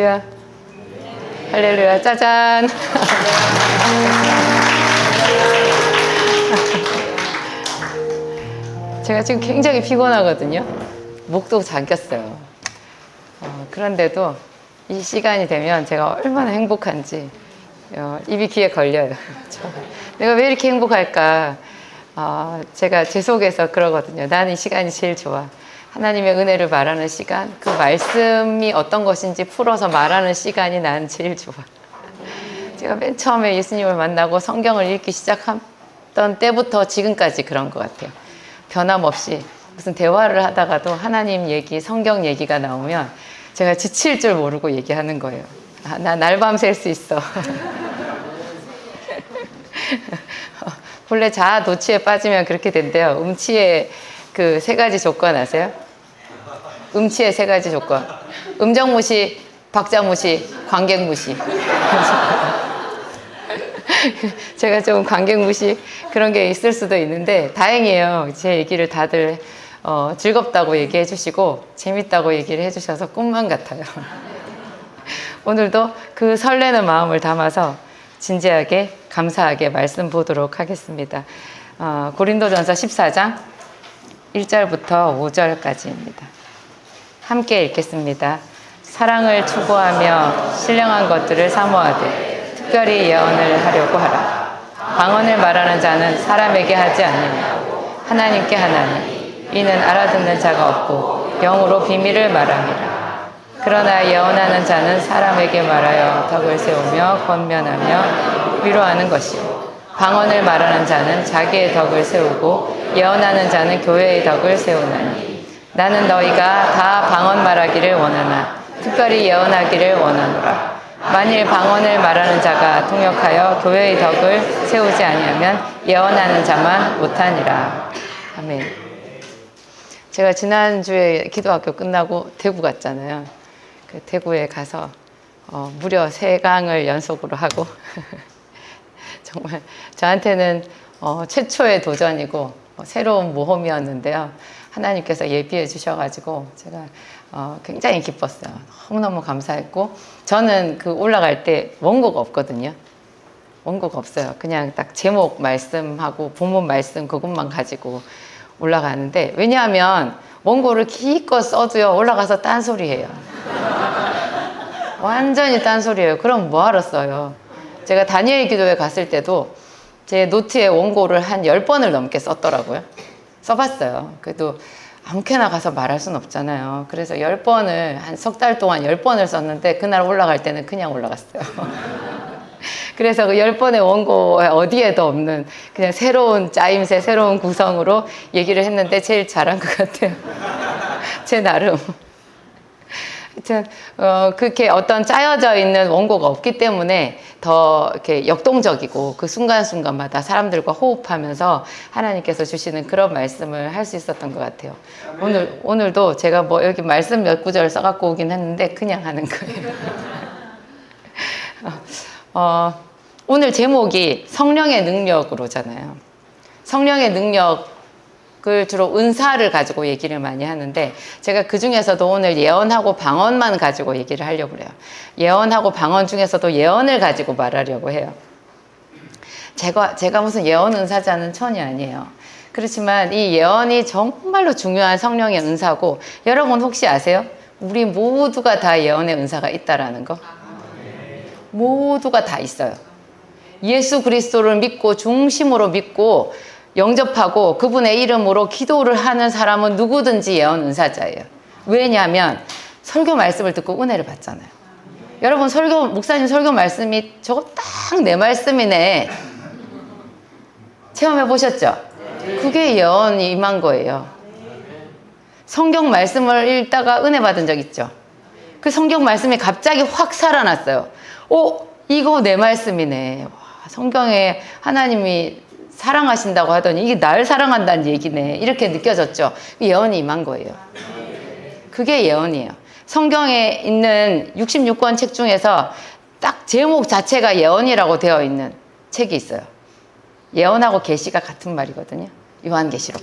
할렐루야. 할렐루야. 짜잔. 제가 지금 굉장히 피곤하거든요. 목도 잠겼어요. 그런데도 이 시간이 되면 제가 얼마나 행복한지 입이 귀에 걸려요. 내가 왜 이렇게 행복할까? 제가 제 속에서 그러거든요. 나는 이 시간이 제일 좋아. 하나님의 은혜를 말하는 시간, 그 말씀이 어떤 것인지 풀어서 말하는 시간이 난 제일 좋아. 제가 맨 처음에 예수님을 만나고 성경을 읽기 시작했던 때부터 지금까지 그런 것 같아요. 변함없이 무슨 대화를 하다가도 하나님 얘기, 성경 얘기가 나오면 제가 지칠 줄 모르고 얘기하는 거예요. 나 날밤 샐 수 있어. 본래 자아 도취에 빠지면 그렇게 된대요. 음치의 그 세 가지 조건 아세요? 음치의 세 가지 조건. 음정무시, 박자무시, 관객무시. 제가 좀 관객무시 그런 게 있을 수도 있는데 다행이에요. 제 얘기를 다들 즐겁다고 얘기해 주시고 재밌다고 얘기를 해 주셔서 꿈만 같아요. 오늘도 그 설레는 마음을 담아서 진지하게 감사하게 말씀 보도록 하겠습니다. 고린도전서 14장 1절부터 5절까지입니다. 함께 읽겠습니다. 사랑을 추구하며 신령한 것들을 사모하되 특별히 예언을 하려고 하라. 방언을 말하는 자는 사람에게 하지 않느냐 하나님께 하나니 이는 알아듣는 자가 없고 영으로 비밀을 말함이라. 그러나 예언하는 자는 사람에게 말하여 덕을 세우며 권면하며 위로하는 것이요 방언을 말하는 자는 자기의 덕을 세우고 예언하는 자는 교회의 덕을 세우나니 나는 너희가 다 방언 말하기를 원하나 특별히 예언하기를 원하노라. 만일 방언을 말하는 자가 통역하여 교회의 덕을 세우지 아니하면 예언하는 자만 못하니라. 아멘. 제가 지난주에 기도학교 끝나고 대구 갔잖아요. 그 대구에 가서 무려 3강을 연속으로 하고 정말 저한테는 최초의 도전이고 새로운 모험이었는데요. 하나님께서 예비해 주셔가지고 제가 굉장히 기뻤어요. 너무너무 감사했고 저는 그 올라갈 때 원고가 없거든요. 원고가 없어요. 그냥 딱 제목 말씀하고 본문 말씀 그것만 가지고 올라가는데 왜냐하면 원고를 기껏 써도요 올라가서 딴소리해요. 완전히 딴소리예요. 그럼 뭐하러 써요. 제가 다니엘 기도회 갔을 때도 제 노트에 원고를 한 10번을 넘게 썼더라고요. 써봤어요. 그래도 아무렇게나 가서 말할 순 없잖아요. 그래서 10번을 한 석 달 동안 10번을 썼는데 그날 올라갈 때는 그냥 올라갔어요. 그래서 그 10번의 원고에 어디에도 없는 그냥 새로운 짜임새, 새로운 구성으로 얘기를 했는데 제일 잘한 것 같아요. 제 나름. 하여튼 그렇게 어떤 짜여져 있는 원고가 없기 때문에 더 이렇게 역동적이고 그 순간순간마다 사람들과 호흡하면서 하나님께서 주시는 그런 말씀을 할 수 있었던 것 같아요. 오늘도 제가 뭐 여기 말씀 몇 구절 써갖고 오긴 했는데 그냥 하는 거예요. 오늘 제목이 성령의 능력으로잖아요. 성령의 능력을 주로 은사를 가지고 얘기를 많이 하는데 제가 그 중에서도 오늘 예언하고 방언만 가지고 얘기를 하려고 그래요. 예언하고 방언 중에서도 예언을 가지고 말하려고 해요. 제가 무슨 예언 은사자는 천이 아니에요. 그렇지만 이 예언이 정말로 중요한 성령의 은사고 여러분 혹시 아세요? 우리 모두가 다 예언의 은사가 있다라는 거? 모두가 다 있어요. 예수 그리스도를 믿고 중심으로 믿고 영접하고 그분의 이름으로 기도를 하는 사람은 누구든지 예언 은사자예요. 왜냐하면 설교 말씀을 듣고 은혜를 받잖아요. 여러분 목사님 설교 말씀이 저거 딱 내 말씀이네 체험해 보셨죠? 그게 예언이 임한 거예요. 성경 말씀을 읽다가 은혜 받은 적 있죠? 그 성경 말씀이 갑자기 확 살아났어요. 이거 내 말씀이네. 와, 성경에 하나님이 사랑하신다고 하더니 이게 날 사랑한다는 얘기네. 이렇게 느껴졌죠. 예언이 임한 거예요. 그게 예언이에요. 성경에 있는 66권 책 중에서 딱 제목 자체가 예언이라고 되어 있는 책이 있어요. 예언하고 계시가 같은 말이거든요. 요한계시록.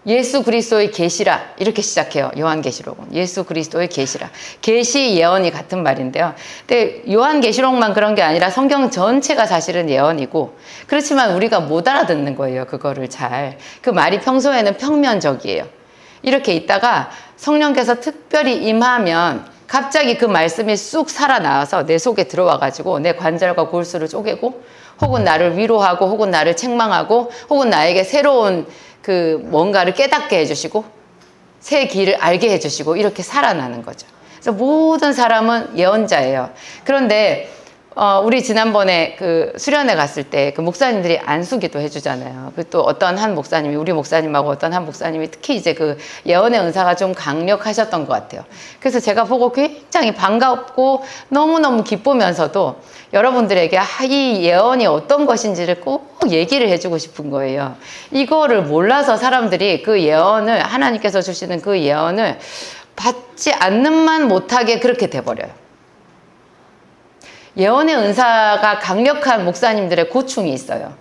예수 그리스도의 계시라 이렇게 시작해요. 요한계시록은 예수 그리스도의 계시라. 계시 예언이 같은 말인데요. 근데 요한계시록만 그런 게 아니라 성경 전체가 사실은 예언이고 그렇지만 우리가 못 알아듣는 거예요. 그거를 잘. 그 말이 평소에는 평면적이에요. 이렇게 있다가 성령께서 특별히 임하면 갑자기 그 말씀이 쑥 살아나와서 내 속에 들어와가지고 내 관절과 골수를 쪼개고 혹은 나를 위로하고 혹은 나를 책망하고 혹은 나에게 새로운 그 뭔가를 깨닫게 해주시고 새 길을 알게 해주시고 이렇게 살아나는 거죠. 그래서 모든 사람은 예언자예요. 그런데 우리 지난번에 그 수련회 갔을 때 그 목사님들이 안수기도 해주잖아요. 그 또 어떤 한 목사님이 우리 목사님하고 어떤 한 목사님이 특히 이제 그 예언의 은사가 좀 강력하셨던 것 같아요. 그래서 제가 보고 굉장히 반갑고 너무너무 기쁘면서도 여러분들에게 이 예언이 어떤 것인지를 꼭 얘기를 해주고 싶은 거예요. 이거를 몰라서 사람들이 그 예언을 하나님께서 주시는 그 예언을 받지 않는만 못하게 그렇게 돼버려요. 예언의 은사가 강력한 목사님들의 고충이 있어요.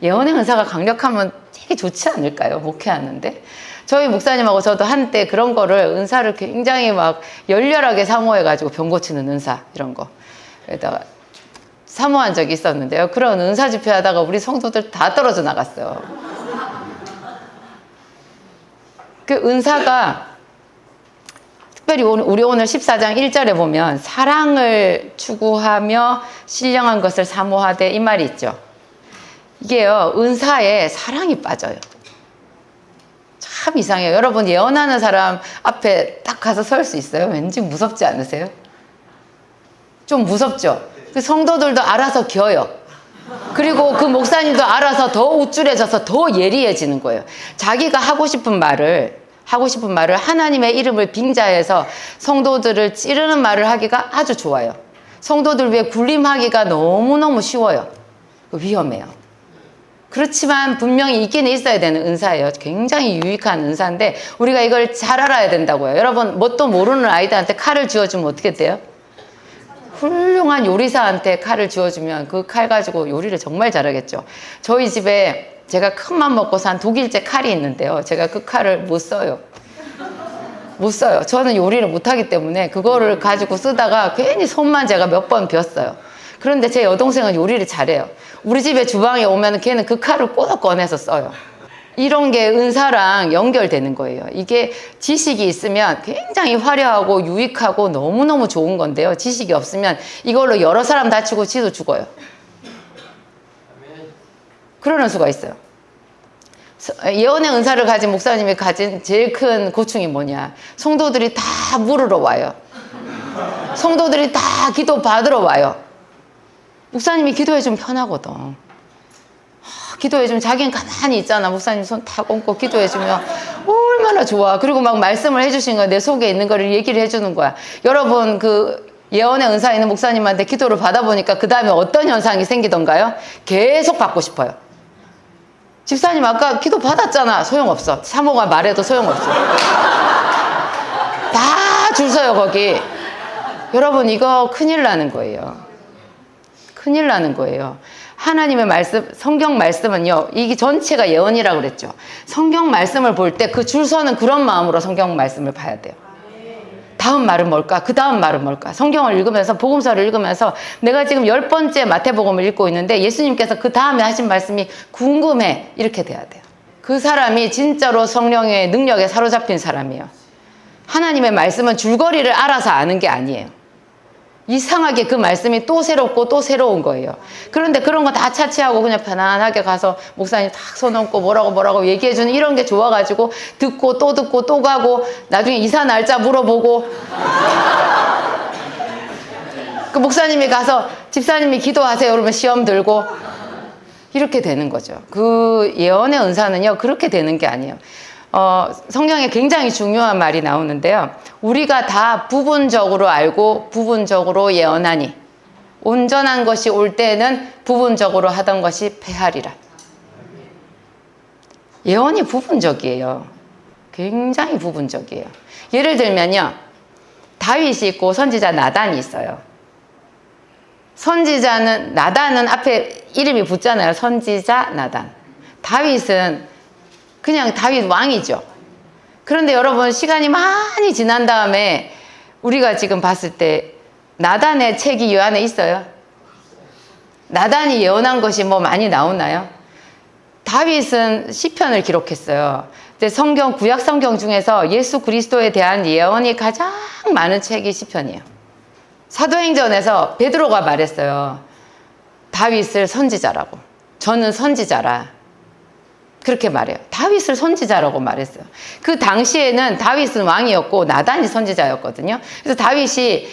예언의 은사가 강력하면 되게 좋지 않을까요? 목회하는데. 저희 목사님하고 저도 한때 그런 거를 은사를 굉장히 막 열렬하게 사모해가지고 병 고치는 은사 이런 거 에다가 사모한 적이 있었는데요. 그런 은사 집회 하다가 우리 성도들 다 떨어져 나갔어요. 그 은사가 특별히 우리 오늘 14장 1절에 보면 사랑을 추구하며 신령한 것을 사모하되 이 말이 있죠. 이게요, 은사에 사랑이 빠져요. 참 이상해요. 여러분 예언하는 사람 앞에 딱 가서 설 수 있어요? 왠지 무섭지 않으세요? 좀 무섭죠? 그 성도들도 알아서 겨요. 그리고 그 목사님도 알아서 더 우쭐해져서 더 예리해지는 거예요. 자기가 하고 싶은 말을 하나님의 이름을 빙자해서 성도들을 찌르는 말을 하기가 아주 좋아요. 성도들 위해 군림하기가 너무너무 쉬워요. 위험해요. 그렇지만 분명히 있긴 있어야 되는 은사예요. 굉장히 유익한 은사인데 우리가 이걸 잘 알아야 된다고요. 여러분 뭣도 모르는 아이들한테 칼을 쥐어주면 어떻게 돼요? 훌륭한 요리사한테 칼을 쥐어주면 그 칼 가지고 요리를 정말 잘하겠죠. 저희 집에 제가 큰맘 먹고 산 독일제 칼이 있는데요. 제가 그 칼을 못 써요. 저는 요리를 못하기 때문에 그거를 가지고 쓰다가 괜히 손만 제가 몇 번 멨어요. 그런데 제 여동생은 요리를 잘해요. 우리 집에 주방에 오면 걔는 그 칼을 꼭 꺼내서 써요. 이런 게 은사랑 연결되는 거예요. 이게 지식이 있으면 굉장히 화려하고 유익하고 너무너무 좋은 건데요. 지식이 없으면 이걸로 여러 사람 다치고 지도 죽어요. 그러는 수가 있어요. 예언의 은사를 가진 목사님이 가진 제일 큰 고충이 뭐냐? 성도들이 다 물으러 와요. 성도들이 다 기도 받으러 와요. 목사님이 기도해주면 편하거든. 기도해주면 자기는 가만히 있잖아. 목사님 손 다 얹고 기도해주면 얼마나 좋아. 그리고 막 말씀을 해주신 거야. 내 속에 있는 거를 얘기를 해주는 거야. 여러분 그 예언의 은사 있는 목사님한테 기도를 받아보니까 그 다음에 어떤 현상이 생기던가요? 계속 받고 싶어요. 집사님 아까 기도 받았잖아. 소용없어. 사모가 말해도 소용없어. 다 줄 서요 거기. 여러분 이거 큰일 나는 거예요. 큰일 나는 거예요. 하나님의 말씀, 성경 말씀은요, 이게 전체가 예언이라고 그랬죠. 성경 말씀을 볼 때 그 줄 서는 그런 마음으로 성경 말씀을 봐야 돼요. 다음 말은 뭘까? 그 다음 말은 뭘까? 성경을 읽으면서, 복음서를 읽으면서 내가 지금 10번째 마태복음을 읽고 있는데 예수님께서 그 다음에 하신 말씀이 궁금해. 이렇게 돼야 돼요. 그 사람이 진짜로 성령의 능력에 사로잡힌 사람이에요. 하나님의 말씀은 줄거리를 알아서 아는 게 아니에요. 이상하게 그 말씀이 또 새롭고 또 새로운 거예요. 그런데 그런 거 다 차치하고 그냥 편안하게 가서 목사님 탁 손 얹고 뭐라고 얘기해주는 이런 게 좋아가지고 듣고 또 가고 나중에 이사 날짜 물어보고 그 목사님이 가서 집사님이 기도하세요 그러면 시험 들고 이렇게 되는 거죠. 그 예언의 은사는요 그렇게 되는 게 아니에요. 성경에 굉장히 중요한 말이 나오는데요. 우리가 다 부분적으로 알고 부분적으로 예언하니 온전한 것이 올 때에는 부분적으로 하던 것이 패하리라. 예언이 부분적이에요. 굉장히 부분적이에요. 예를 들면요. 다윗이 있고 선지자 나단이 있어요. 나단은 앞에 이름이 붙잖아요. 선지자 나단. 다윗은 그냥 다윗 왕이죠. 그런데 여러분, 시간이 많이 지난 다음에 우리가 지금 봤을 때 나단의 책이 이 안에 있어요? 나단이 예언한 것이 뭐 많이 나오나요? 다윗은 시편을 기록했어요. 근데 성경, 구약 성경 중에서 예수 그리스도에 대한 예언이 가장 많은 책이 시편이에요. 사도행전에서 베드로가 말했어요. 다윗을 선지자라고. 저는 선지자라. 그렇게 말해요. 다윗을 선지자라고 말했어요. 그 당시에는 다윗은 왕이었고 나단이 선지자였거든요. 그래서 다윗이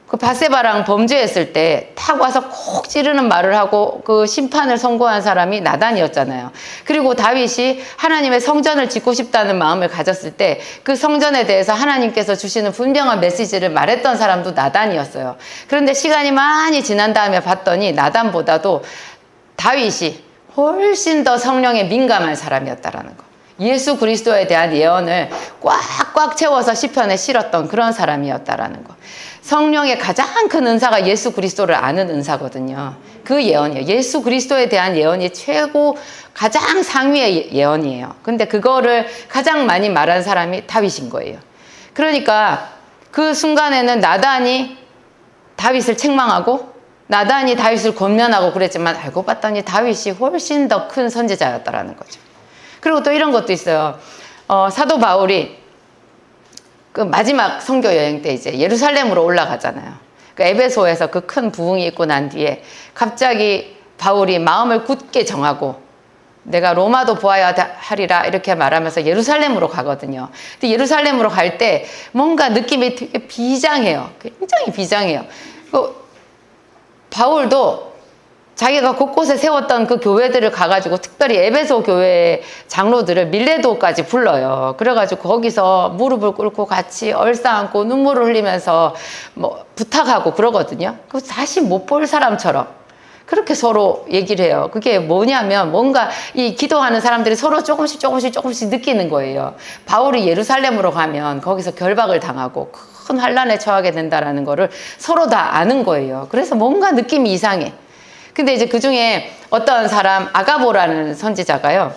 그 밧세바랑 범죄했을 때 탁 와서 콕 찌르는 말을 하고 그 심판을 선고한 사람이 나단이었잖아요. 그리고 다윗이 하나님의 성전을 짓고 싶다는 마음을 가졌을 때 그 성전에 대해서 하나님께서 주시는 분명한 메시지를 말했던 사람도 나단이었어요. 그런데 시간이 많이 지난 다음에 봤더니 나단보다도 다윗이 훨씬 더 성령에 민감한 사람이었다라는 거. 예수 그리스도에 대한 예언을 꽉꽉 채워서 시편에 실었던 그런 사람이었다라는 거. 성령의 가장 큰 은사가 예수 그리스도를 아는 은사거든요. 그 예언이에요. 예수 그리스도에 대한 예언이 최고 가장 상위의 예언이에요. 근데 그거를 가장 많이 말한 사람이 다윗인 거예요. 그러니까 그 순간에는 나단이 다윗을 책망하고 나단이 다윗을 권면하고 그랬지만 알고 봤더니 다윗이 훨씬 더 큰 선지자였다라는 거죠. 그리고 또 이런 것도 있어요. 사도 바울이 그 마지막 선교 여행 때 이제 예루살렘으로 올라가잖아요. 그 에베소에서 그 큰 부흥이 있고 난 뒤에 갑자기 바울이 마음을 굳게 정하고 내가 로마도 보아야 하리라 이렇게 말하면서 예루살렘으로 가거든요. 근데 예루살렘으로 갈 때 뭔가 느낌이 되게 비장해요. 굉장히 비장해요. 바울도 자기가 곳곳에 세웠던 그 교회들을 가가지고 특별히 에베소 교회 장로들을 밀레도까지 불러요. 그래가지고 거기서 무릎을 꿇고 같이 얼싸안고 눈물을 흘리면서 뭐 부탁하고 그러거든요. 그 다시 못 볼 사람처럼 그렇게 서로 얘기를 해요. 그게 뭐냐면 뭔가 이 기도하는 사람들이 서로 조금씩 느끼는 거예요. 바울이 예루살렘으로 가면 거기서 결박을 당하고 큰 환란에 처하게 된다라는 거를 서로 다 아는 거예요. 그래서 뭔가 느낌이 이상해. 근데 이제 그 중에 어떤 사람 아가보라는 선지자가요.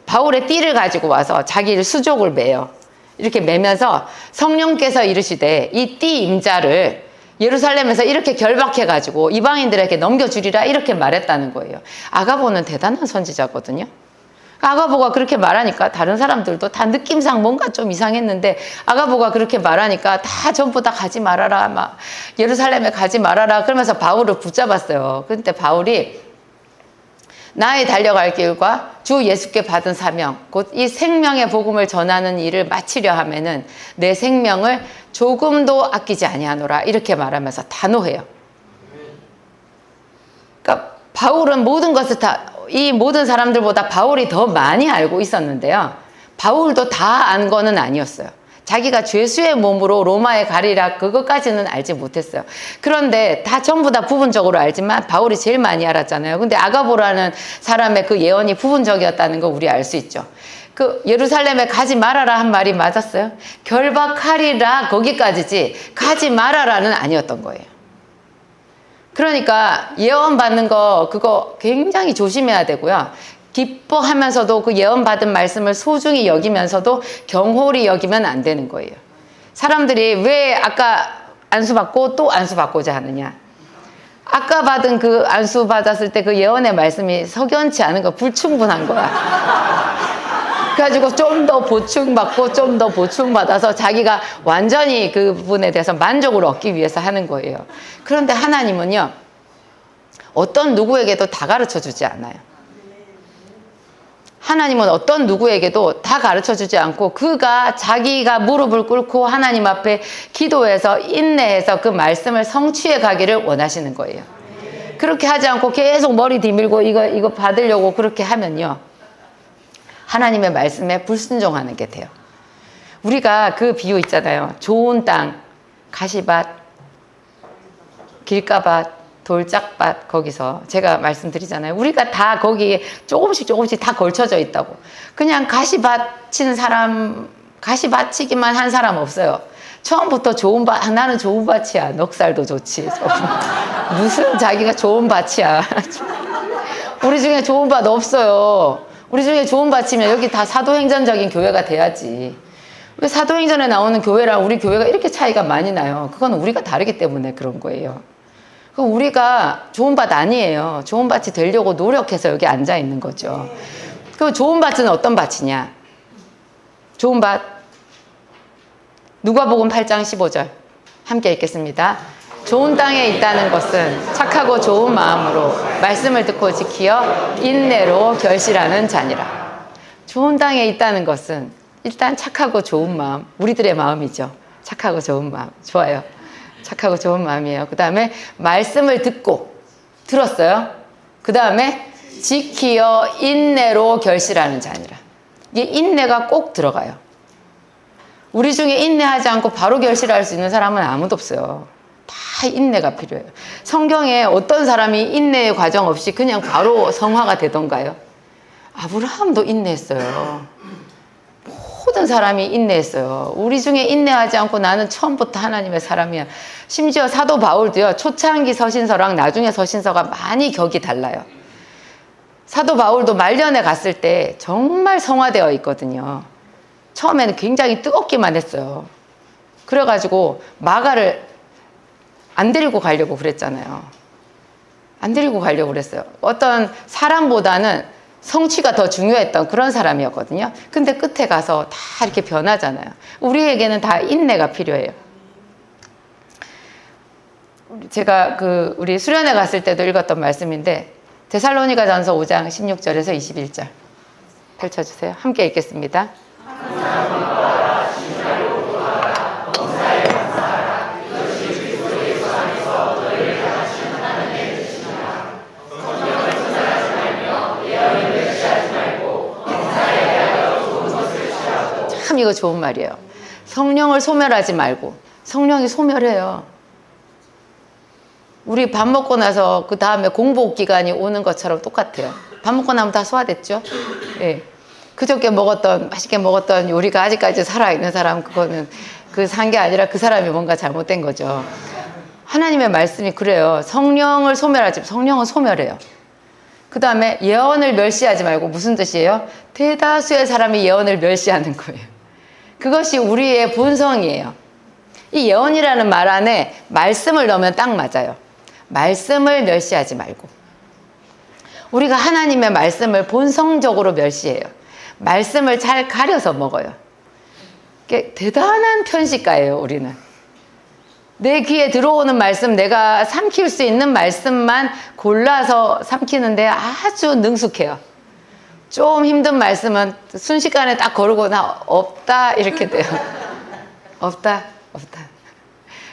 바울의 띠를 가지고 와서 자기를 수족을 매요. 이렇게 매면서 성령께서 이르시되 이 띠 임자를 예루살렘에서 이렇게 결박해가지고 이방인들에게 넘겨주리라 이렇게 말했다는 거예요. 아가보는 대단한 선지자거든요. 아가보가 그렇게 말하니까 다른 사람들도 다 느낌상 뭔가 좀 이상했는데 아가보가 그렇게 말하니까 다 전부 다 가지 말아라, 막 예루살렘에 가지 말아라 그러면서 바울을 붙잡았어요. 그때 바울이 나의 달려갈 길과 주 예수께 받은 사명, 곧 이 생명의 복음을 전하는 일을 마치려 하면은 내 생명을 조금도 아끼지 아니하노라 이렇게 말하면서 단호해요. 그러니까 바울은 모든 것을 이 모든 사람들보다 바울이 더 많이 알고 있었는데요. 바울도 다 안 거는 아니었어요. 자기가 죄수의 몸으로 로마에 가리라 그것까지는 알지 못했어요. 그런데 다 전부 다 부분적으로 알지만 바울이 제일 많이 알았잖아요. 근데 아가보라는 사람의 그 예언이 부분적이었다는 거 우리 알 수 있죠. 그 예루살렘에 가지 말아라 한 말이 맞았어요. 결박하리라 거기까지지 가지 말아라는 아니었던 거예요. 그러니까 예언 받는 거 그거 굉장히 조심해야 되고요. 기뻐하면서도 그 예언 받은 말씀을 소중히 여기면서도 경홀히 여기면 안 되는 거예요. 사람들이 왜 아까 안수 받고 또 안수 받고자 하느냐? 아까 받은 그 안수 받았을 때 그 예언의 말씀이 석연치 않은 거 불충분한 거야. 그래가지고 좀 더 보충받고 좀 더 보충받아서 자기가 완전히 그 부분에 대해서 만족을 얻기 위해서 하는 거예요. 그런데 하나님은요, 어떤 누구에게도 다 가르쳐 주지 않아요. 하나님은 어떤 누구에게도 다 가르쳐 주지 않고 그가 자기가 무릎을 꿇고 하나님 앞에 기도해서 인내해서 그 말씀을 성취해 가기를 원하시는 거예요. 그렇게 하지 않고 계속 머리 디밀고 이거 받으려고 그렇게 하면요, 하나님의 말씀에 불순종하는 게 돼요. 우리가 그 비유 있잖아요. 좋은 땅, 가시밭, 길가밭, 돌짝밭, 거기서 제가 말씀드리잖아요. 우리가 다 거기에 조금씩 다 걸쳐져 있다고. 그냥 가시밭인 사람, 가시밭이기만 한 사람 없어요. 처음부터 좋은 밭, 나는 좋은 밭이야. 넉살도 좋지. 무슨 자기가 좋은 밭이야. 우리 중에 좋은 밭 없어요. 우리 중에 좋은 밭이면 여기 다 사도행전적인 교회가 돼야지. 왜 사도행전에 나오는 교회랑 우리 교회가 이렇게 차이가 많이 나요? 그건 우리가 다르기 때문에 그런 거예요. 우리가 좋은 밭 아니에요. 좋은 밭이 되려고 노력해서 여기 앉아 있는 거죠. 그 좋은 밭은 어떤 밭이냐? 좋은 밭. 누가복음 8장 15절. 함께 읽겠습니다. 좋은 땅에 있다는 것은 착하고 좋은 마음으로 말씀을 듣고 지키어 인내로 결실하는 자니라. 좋은 땅에 있다는 것은 일단 착하고 좋은 마음, 우리들의 마음이죠. 착하고 좋은 마음. 좋아요. 착하고 좋은 마음이에요. 그 다음에 말씀을 듣고 들었어요. 그 다음에 지키어 인내로 결실하는 자니라. 이게 인내가 꼭 들어가요. 우리 중에 인내하지 않고 바로 결실할 수 있는 사람은 아무도 없어요. 다 인내가 필요해요. 성경에 어떤 사람이 인내의 과정 없이 그냥 바로 성화가 되던가요? 아브라함도 인내했어요. 모든 사람이 인내했어요. 우리 중에 인내하지 않고 나는 처음부터 하나님의 사람이야. 심지어 사도 바울도요. 초창기 서신서랑 나중에 서신서가 많이 격이 달라요. 사도 바울도 말년에 갔을 때 정말 성화되어 있거든요. 처음에는 굉장히 뜨겁기만 했어요. 그래가지고 마가를 안 데리고 가려고 그랬잖아요. 안 데리고 가려고 그랬어요. 어떤 사람보다는 성취가 더 중요했던 그런 사람이었거든요. 근데 끝에 가서 다 이렇게 변하잖아요. 우리에게는 다 인내가 필요해요. 제가 우리 수련회 갔을 때도 읽었던 말씀인데 데살로니가전서 5장 16절에서 21절 펼쳐주세요. 함께 읽겠습니다. 참 이거 좋은 말이에요. 성령을 소멸하지 말고. 성령이 소멸해요. 우리 밥 먹고 나서 그 다음에 공복 기간이 오는 것처럼 똑같아요. 밥 먹고 나면 다 소화됐죠? 예. 그저께 맛있게 먹었던 요리가 아직까지 살아있는 사람, 그거는 산 게 아니라 그 사람이 뭔가 잘못된 거죠. 하나님의 말씀이 그래요. 성령을 성령은 소멸해요. 그 다음에 예언을 멸시하지 말고. 무슨 뜻이에요? 대다수의 사람이 예언을 멸시하는 거예요. 그것이 우리의 본성이에요. 이 예언이라는 말 안에 말씀을 넣으면 딱 맞아요. 말씀을 멸시하지 말고. 우리가 하나님의 말씀을 본성적으로 멸시해요. 말씀을 잘 가려서 먹어요. 대단한 편식가예요, 우리는. 내 귀에 들어오는 말씀, 내가 삼킬 수 있는 말씀만 골라서 삼키는데 아주 능숙해요. 좀 힘든 말씀은 순식간에 딱 거르고 나 없다 이렇게 돼요. 없다.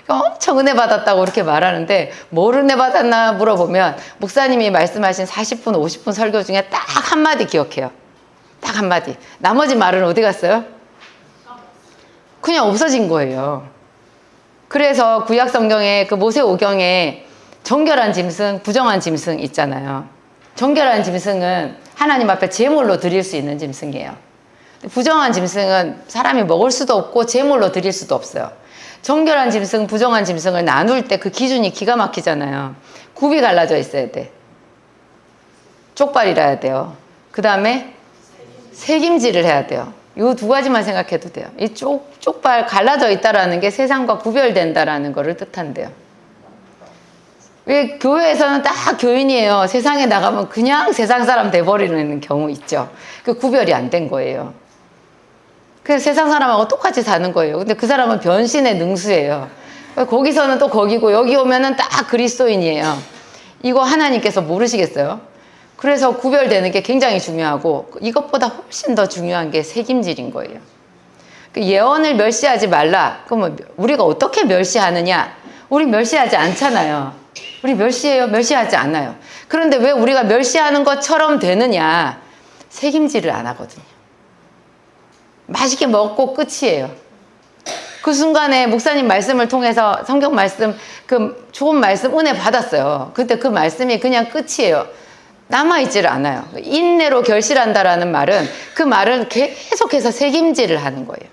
엄청 은혜 받았다고 그렇게 말하는데 뭘 은혜 받았나 물어보면 목사님이 말씀하신 40분, 50분 설교 중에 딱 한마디 기억해요. 딱 한마디. 나머지 말은 어디 갔어요? 그냥 없어진 거예요. 그래서 구약 성경에 모세오경에 정결한 짐승, 부정한 짐승 있잖아요. 정결한 짐승은 하나님 앞에 제물로 드릴 수 있는 짐승이에요. 부정한 짐승은 사람이 먹을 수도 없고 제물로 드릴 수도 없어요. 정결한 짐승, 부정한 짐승을 나눌 때 그 기준이 기가 막히잖아요. 굽이 갈라져 있어야 돼. 쪽발이라 해야 돼요. 그 다음에 색임질을 해야 돼요. 이 두 가지만 생각해도 돼요. 이 쪽발 갈라져 있다라는 게 세상과 구별된다라는 거를 뜻한대요. 왜 교회에서는 딱 교인이에요. 세상에 나가면 그냥 세상 사람 돼버리는 경우 있죠. 그 구별이 안 된 거예요. 그래서 세상 사람하고 똑같이 사는 거예요. 근데 그 사람은 변신의 능수예요. 거기서는 또 거기고 여기 오면은 딱 그리스도인이에요. 이거 하나님께서 모르시겠어요? 그래서 구별되는 게 굉장히 중요하고 이것보다 훨씬 더 중요한 게 색임질인 거예요. 예언을 멸시하지 말라. 그러면 우리가 어떻게 멸시하느냐? 우리 멸시하지 않잖아요. 우리 멸시하지 않아요. 그런데 왜 우리가 멸시하는 것처럼 되느냐? 색임질을 안 하거든요. 맛있게 먹고 끝이에요. 그 순간에 목사님 말씀을 통해서 성경 말씀, 좋은 말씀 은혜 받았어요. 근데 그 말씀이 그냥 끝이에요. 남아있지를 않아요. 인내로 결실한다라는 말은 그 말은 계속해서 색임질을 하는 거예요.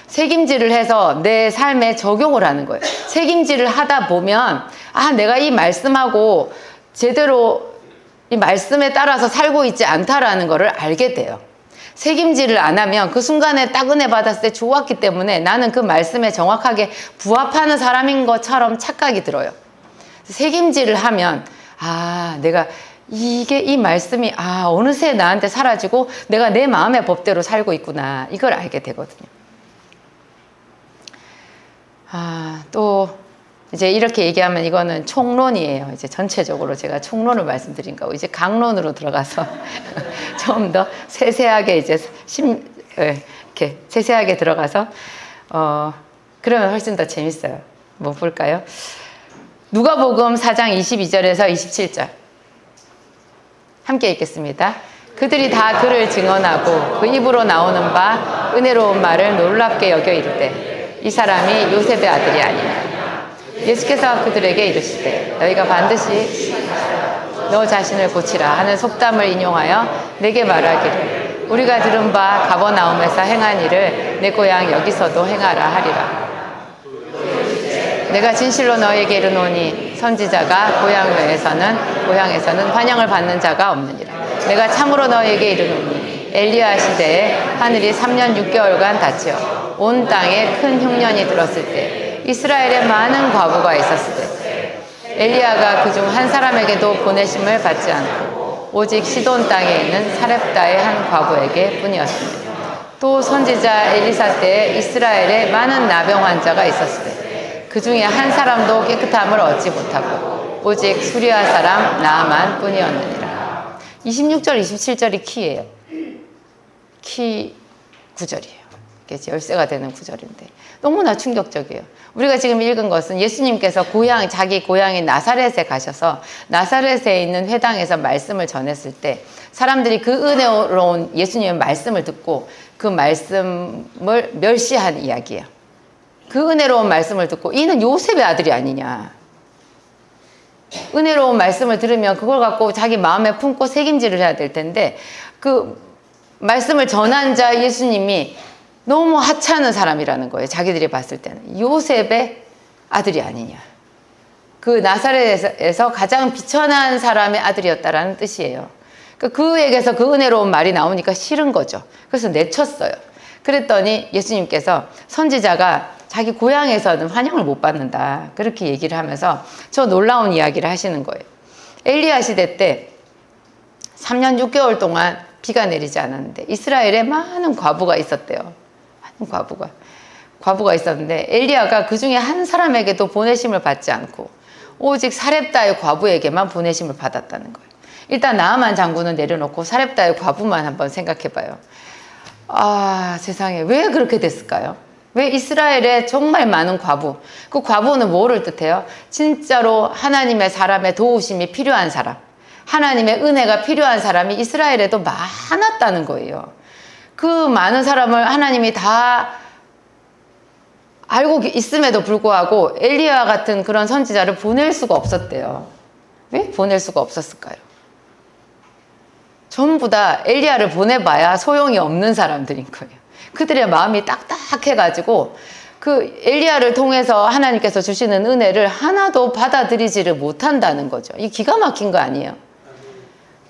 색임질을 해서 내 삶에 적용을 하는 거예요. 색임질을 하다 보면 내가 이 말씀하고 제대로 이 말씀에 따라서 살고 있지 않다라는 것을 알게 돼요. 책임질을 안 하면 그 순간에 딱 은혜 받았을 때 좋았기 때문에 나는 그 말씀에 정확하게 부합하는 사람인 것처럼 착각이 들어요. 책임질을 하면 내가 이 말씀이 어느새 나한테 사라지고 내가 내 마음의 법대로 살고 있구나, 이걸 알게 되거든요. 또 이제 이렇게 얘기하면 이거는 총론이에요. 이제 전체적으로 제가 총론을 말씀드린 거고, 이제 강론으로 들어가서 좀 더 세세하게 이제 이렇게 세세하게 들어가서 그러면 훨씬 더 재밌어요. 뭐 볼까요? 누가복음 4장 22절에서 27절 함께 읽겠습니다. 그들이 다 그를 증언하고 그 입으로 나오는 바 은혜로운 말을 놀랍게 여겨 이르되 이 사람이 요셉의 아들이 아니냐. 예수께서 그들에게 이르시되 너희가 반드시 너 자신을 고치라 하는 속담을 인용하여 내게 말하기를 우리가 들은 바 가버나움에서 행한 일을 내 고향 여기서도 행하라 하리라. 내가 진실로 너희에게 이르노니 선지자가 고향에서는 환영을 받는 자가 없느니라. 내가 참으로 너희에게 이르노니 엘리야 시대에 하늘이 3년 6개월간 닫혀 온 땅에 큰 흉년이 들었을 때 이스라엘에 많은 과부가 있었을 때 엘리야가 그중 한 사람에게도 보내심을 받지 않고 오직 시돈 땅에 있는 사렙다의 한 과부에게 뿐이었습니다. 또 선지자 엘리사 때에 이스라엘에 많은 나병 환자가 있었을 때 그 중에 한 사람도 깨끗함을 얻지 못하고 오직 수리아 사람 나아만 뿐이었느니라. 26절 27절이 키예요. 키 구절이에요. 이게 열쇠가 되는 구절인데 너무나 충격적이에요. 우리가 지금 읽은 것은 예수님께서 자기 고향인 나사렛에 가셔서 나사렛에 있는 회당에서 말씀을 전했을 때 사람들이 그 은혜로운 예수님의 말씀을 듣고 그 말씀을 멸시한 이야기예요. 그 은혜로운 말씀을 듣고 이는 요셉의 아들이 아니냐. 은혜로운 말씀을 들으면 그걸 갖고 자기 마음에 품고 책임질을 해야 될 텐데 그 말씀을 전한 자 예수님이 너무 하찮은 사람이라는 거예요. 자기들이 봤을 때는 요셉의 아들이 아니냐. 그 나사렛에서 가장 비천한 사람의 아들이었다라는 뜻이에요. 그에게서 그 은혜로운 말이 나오니까 싫은 거죠. 그래서 내쳤어요. 그랬더니 예수님께서 선지자가 자기 고향에서는 환영을 못 받는다, 그렇게 얘기를 하면서 저 놀라운 이야기를 하시는 거예요. 엘리야 시대 때 3년 6개월 동안 비가 내리지 않았는데 이스라엘에 많은 과부가 있었대요. 많은 과부가 있었는데 엘리야가 그 중에 한 사람에게도 보내심을 받지 않고 오직 사렙다의 과부에게만 보내심을 받았다는 거예요. 일단 나아만 장군은 내려놓고 사렙다의 과부만 한번 생각해봐요. 세상에 왜 그렇게 됐을까요? 왜 이스라엘에 정말 많은 과부, 그 과부는 뭐를 뜻해요? 진짜로 하나님의 사람의 도우심이 필요한 사람, 하나님의 은혜가 필요한 사람이 이스라엘에도 많았다는 거예요. 그 많은 사람을 하나님이 다 알고 있음에도 불구하고 엘리야 같은 그런 선지자를 보낼 수가 없었대요. 왜 보낼 수가 없었을까요? 전부 다 엘리야를 보내봐야 소용이 없는 사람들인 거예요. 그들의 마음이 딱딱해가지고 그 엘리야를 통해서 하나님께서 주시는 은혜를 하나도 받아들이지를 못한다는 거죠. 이 기가 막힌 거 아니에요?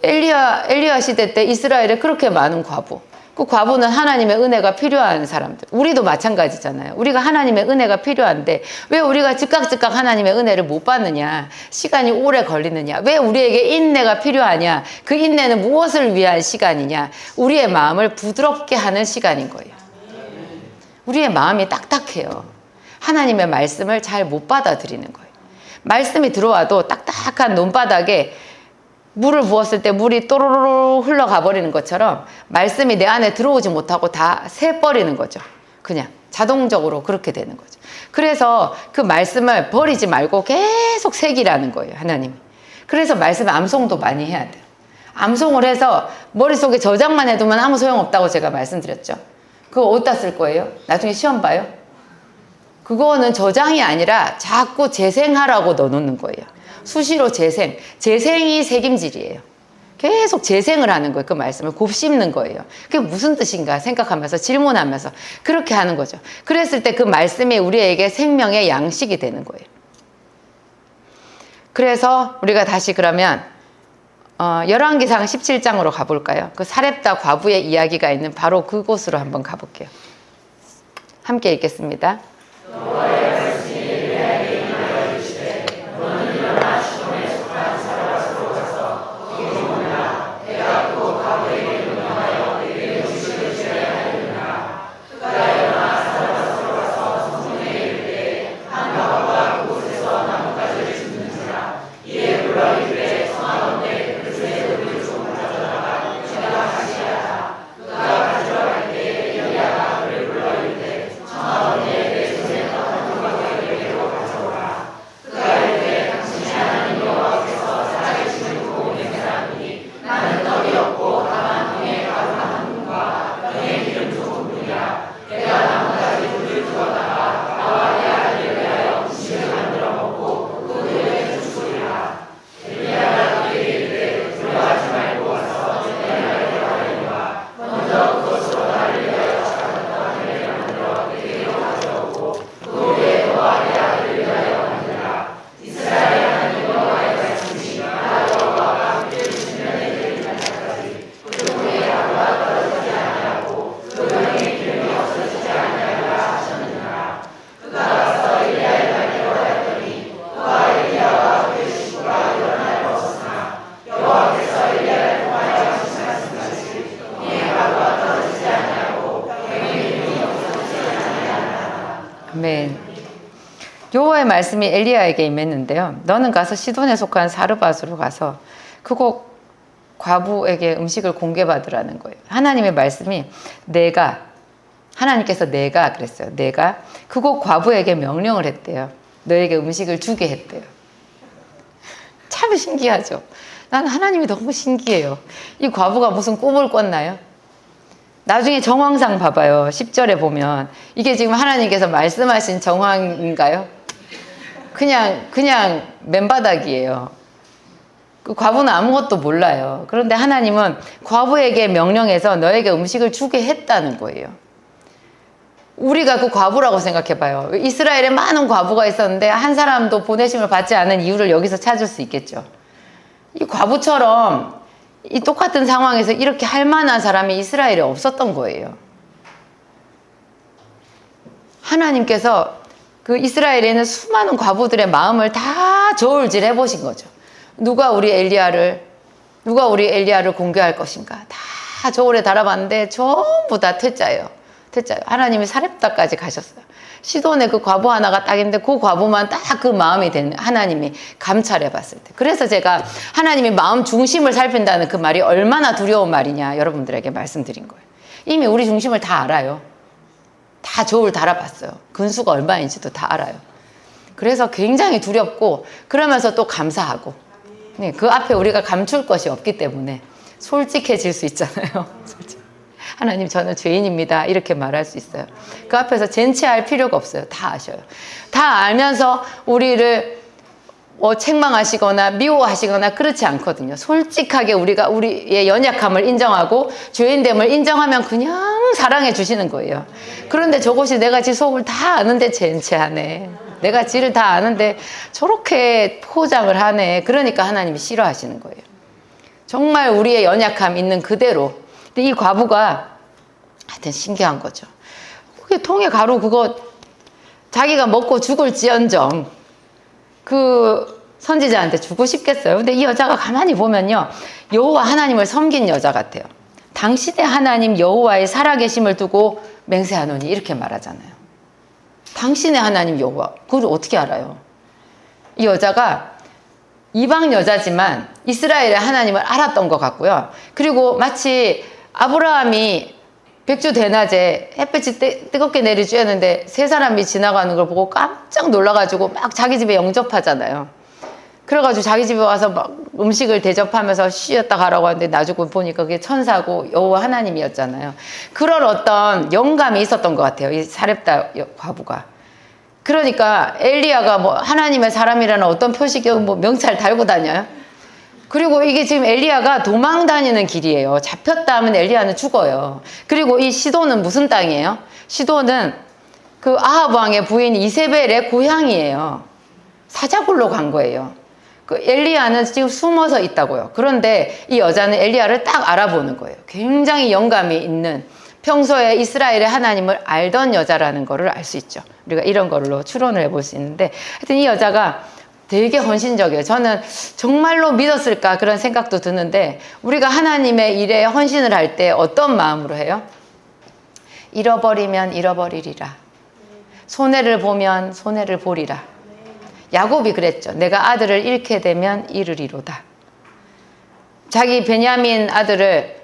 엘리야 시대 때 이스라엘에 그렇게 많은 과부, 그 과부는 하나님의 은혜가 필요한 사람들. 우리도 마찬가지잖아요. 우리가 하나님의 은혜가 필요한데 왜 우리가 즉각 하나님의 은혜를 못 받느냐, 시간이 오래 걸리느냐, 왜 우리에게 인내가 필요하냐, 그 인내는 무엇을 위한 시간이냐, 우리의 마음을 부드럽게 하는 시간인 거예요. 우리의 마음이 딱딱해요. 하나님의 말씀을 잘 못 받아들이는 거예요. 말씀이 들어와도 딱딱한 논바닥에 물을 부었을 때 물이 또로로 흘러가 버리는 것처럼 말씀이 내 안에 들어오지 못하고 다 새버리는 거죠. 그냥 자동적으로 그렇게 되는 거죠. 그래서 그 말씀을 버리지 말고 계속 새기라는 거예요, 하나님이. 그래서 말씀 암송도 많이 해야 돼요. 암송을 해서 머릿속에 저장만 해두면 아무 소용없다고 제가 말씀드렸죠. 그거 어디다 쓸 거예요? 나중에 시험 봐요? 그거는 저장이 아니라 자꾸 재생하라고 넣어놓는 거예요. 수시로 재생이 책임질이에요. 계속 재생을 하는 거예요. 그 말씀을 곱씹는 거예요. 그게 무슨 뜻인가 생각하면서 질문하면서 그렇게 하는 거죠. 그랬을 때 그 말씀이 우리에게 생명의 양식이 되는 거예요. 그래서 우리가 다시 그러면 열왕기상 17장으로 가볼까요? 그 사렙다 과부의 이야기가 있는 바로 그곳으로 한번 가볼게요. 함께 읽겠습니다. 아멘. 여호와의 말씀이 엘리야에게 임했는데요. 너는 가서 시돈에 속한 사르밧으로 가서 그곳 과부에게 음식을 공개받으라는 거예요. 하나님의 말씀이 하나님께서 내가 그랬어요. 내가 그곳 과부에게 명령을 했대요. 너에게 음식을 주게 했대요. 참 신기하죠. 난 하나님이 너무 신기해요. 이 과부가 무슨 꿈을 꿨나요? 나중에 정황상 봐봐요. 10절에 보면 이게 지금 하나님께서 말씀하신 정황인가요? 그냥 맨바닥이에요. 그 과부는 아무것도 몰라요. 그런데 하나님은 과부에게 명령해서 너에게 음식을 주게 했다는 거예요. 우리가 그 과부라고 생각해봐요. 이스라엘에 많은 과부가 있었는데 한 사람도 보내심을 받지 않은 이유를 여기서 찾을 수 있겠죠. 이 과부처럼 이 똑같은 상황에서 이렇게 할 만한 사람이 이스라엘에 없었던 거예요. 하나님께서 그 이스라엘에 있는 수많은 과부들의 마음을 다 저울질 해보신 거죠. 누가 우리 엘리야를 공개할 것인가. 다 저울에 달아봤는데 전부 다 퇴짜예요. 하나님이 사렙다까지 가셨어요. 시돈에 그 과부 하나가 딱 있는데 그 과부만 딱 그 마음이 되는 하나님이 감찰해 봤을 때. 그래서 제가 하나님이 마음 중심을 살핀다는 그 말이 얼마나 두려운 말이냐 여러분들에게 말씀드린 거예요. 이미 우리 중심을 다 알아요. 다 저울 달아봤어요. 근수가 얼마인지도 다 알아요. 그래서 굉장히 두렵고 그러면서 또 감사하고 네, 그 앞에 우리가 감출 것이 없기 때문에 솔직해질 수 있잖아요. 하나님 저는 죄인입니다 이렇게 말할 수 있어요. 그 앞에서 젠체할 필요가 없어요. 다 아셔요. 다 알면서 우리를 책망하시거나 미워하시거나 그렇지 않거든요. 솔직하게 우리가 우리의 연약함을 인정하고 죄인됨을 인정하면 그냥 사랑해 주시는 거예요. 그런데 저것이 내가 지 속을 다 아는데 젠체하네. 내가 지를 다 아는데 저렇게 포장을 하네. 그러니까 하나님이 싫어하시는 거예요. 정말 우리의 연약함 있는 그대로. 근데 이 과부가 하여튼 신기한 거죠. 그게 통에 가루 그거 자기가 먹고 죽을지언정 그 선지자한테 주고 싶겠어요. 근데 이 여자가 가만히 보면요. 여호와 하나님을 섬긴 여자 같아요. 당신의 하나님 여호와의 살아계심을 두고 맹세하노니 이렇게 말하잖아요. 당신의 하나님 여호와. 그걸 어떻게 알아요? 이 여자가 이방 여자지만 이스라엘의 하나님을 알았던 것 같고요. 그리고 마치 아브라함이 백주 대낮에 햇볕이 뜨겁게 내리쬐는데 세 사람이 지나가는 걸 보고 깜짝 놀라가지고 막 자기 집에 영접하잖아요. 그래가지고 자기 집에 와서 막 음식을 대접하면서 쉬었다 가라고 하는데 나중에 보니까 그게 천사고 여호와 하나님이었잖아요. 그런 어떤 영감이 있었던 것 같아요. 이 사렙다 과부가. 그러니까 엘리야가 뭐 하나님의 사람이라는 어떤 표식에 뭐 명찰 달고 다녀요. 그리고 이게 지금 엘리야가 도망 다니는 길이에요. 잡혔다 하면 엘리야는 죽어요. 그리고 이 시돈은 무슨 땅이에요? 시돈은 그 아합 왕의 부인 이세벨의 고향이에요. 사자굴로 간 거예요. 그 엘리야는 지금 숨어서 있다고요. 그런데 이 여자는 엘리야를 딱 알아보는 거예요. 굉장히 영감이 있는, 평소에 이스라엘의 하나님을 알던 여자라는 거를 알 수 있죠. 우리가 이런 걸로 추론을 해볼 수 있는데, 하여튼 이 여자가 되게 헌신적이에요. 저는 정말로 믿었을까 그런 생각도 드는데, 우리가 하나님의 일에 헌신을 할 때 어떤 마음으로 해요? 잃어버리면 잃어버리리라. 손해를 보면 손해를 보리라. 야곱이 그랬죠. 내가 아들을 잃게 되면 잃으리로다. 자기 베냐민 아들을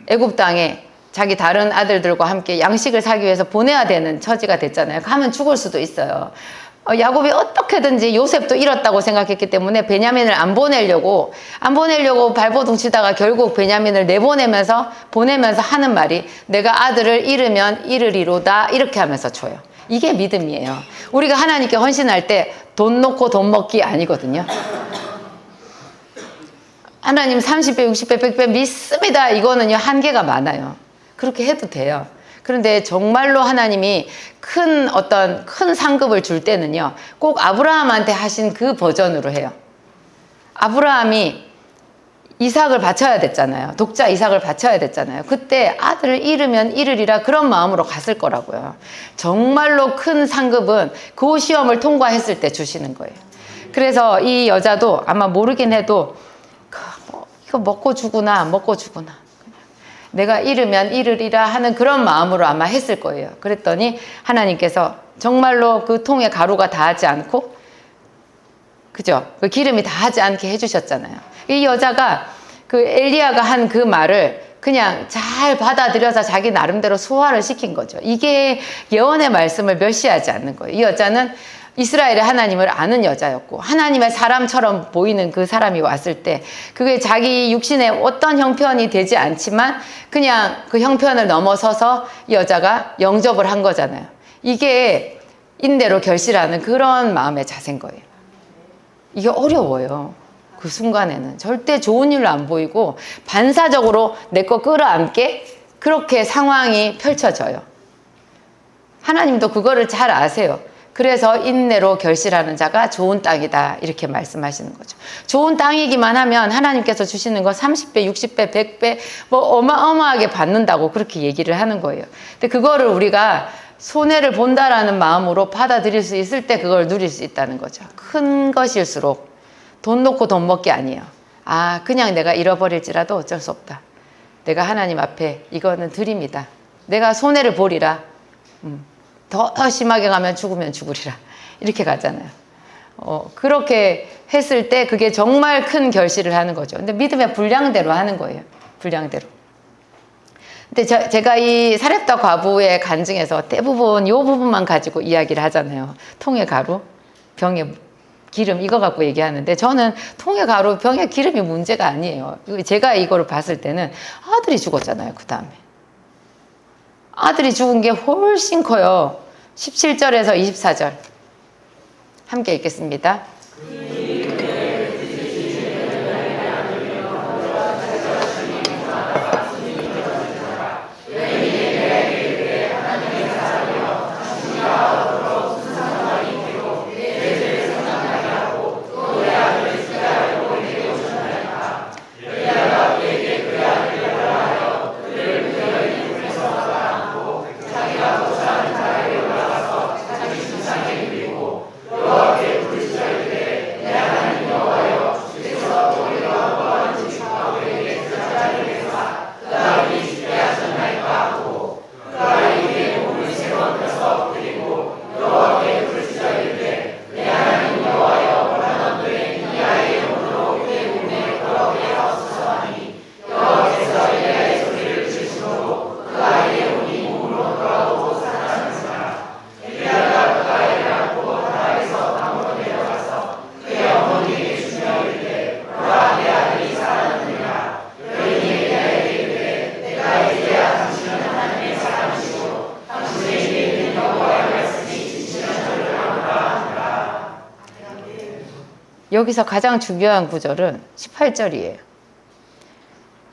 애굽 땅에 자기 다른 아들들과 함께 양식을 사기 위해서 보내야 되는 처지가 됐잖아요. 가면 죽을 수도 있어요. 야곱이 어떻게든지 요셉도 잃었다고 생각했기 때문에 베냐민을 안 보내려고 발버둥 치다가 결국 베냐민을 보내면서 하는 말이, 내가 아들을 잃으면 잃으리로다, 이렇게 하면서 줘요. 이게 믿음이에요. 우리가 하나님께 헌신할 때 돈 놓고 돈 먹기 아니거든요. 하나님 30배, 60배, 100배 믿습니다. 이거는요, 한계가 많아요. 그렇게 해도 돼요. 그런데 정말로 하나님이 큰 상급을 줄 때는요, 꼭 아브라함한테 하신 그 버전으로 해요. 아브라함이 이삭을 바쳐야 됐잖아요. 독자 이삭을 바쳐야 됐잖아요. 그때 아들을 잃으면 잃으리라, 그런 마음으로 갔을 거라고요. 정말로 큰 상급은 그 시험을 통과했을 때 주시는 거예요. 그래서 이 여자도 아마 모르긴 해도 이거 먹고 주구나. 내가 잃으면 잃으리라 하는 그런 마음으로 아마 했을 거예요. 그랬더니 하나님께서 정말로 그 통에 가루가 닿지 않고, 그죠? 그 기름이 닿지 않게 해주셨잖아요. 이 여자가 그 엘리야가 한 그 말을 그냥 잘 받아들여서 자기 나름대로 소화를 시킨 거죠. 이게 예언의 말씀을 멸시하지 않는 거예요. 이 여자는 이스라엘의 하나님을 아는 여자였고, 하나님의 사람처럼 보이는 그 사람이 왔을 때 그게 자기 육신의 어떤 형편이 되지 않지만 그냥 그 형편을 넘어서서 이 여자가 영접을 한 거잖아요. 이게 인내로 결실하는 그런 마음의 자세인 거예요. 이게 어려워요. 그 순간에는 절대 좋은 일로 안 보이고 반사적으로 내 거 끌어안게 그렇게 상황이 펼쳐져요. 하나님도 그거를 잘 아세요. 그래서 인내로 결실하는 자가 좋은 땅이다, 이렇게 말씀하시는 거죠. 좋은 땅이기만 하면 하나님께서 주시는 거 30배, 60배, 100배 뭐 어마어마하게 받는다고 그렇게 얘기를 하는 거예요. 근데 그거를 우리가 손해를 본다라는 마음으로 받아들일 수 있을 때 그걸 누릴 수 있다는 거죠. 큰 것일수록 돈 놓고 돈 먹기 아니에요. 그냥 내가 잃어버릴지라도 어쩔 수 없다. 내가 하나님 앞에 이거는 드립니다. 내가 손해를 보리라. 더 심하게 가면 죽으면 죽으리라. 이렇게 가잖아요. 그렇게 했을 때 그게 정말 큰 결실을 하는 거죠. 근데 믿음의 분량대로 하는 거예요. 분량대로. 근데 제가 이 사렙다 과부의 간증에서 대부분 이 부분만 가지고 이야기를 하잖아요. 통의 가루, 병의 기름, 이거 갖고 얘기하는데, 저는 통의 가루, 병의 기름이 문제가 아니에요. 제가 이거를 봤을 때는 아들이 죽었잖아요. 그 다음에 아들이 죽은 게 훨씬 커요. 17절에서 24절 함께 읽겠습니다. 여기서 가장 중요한 구절은 18절이에요.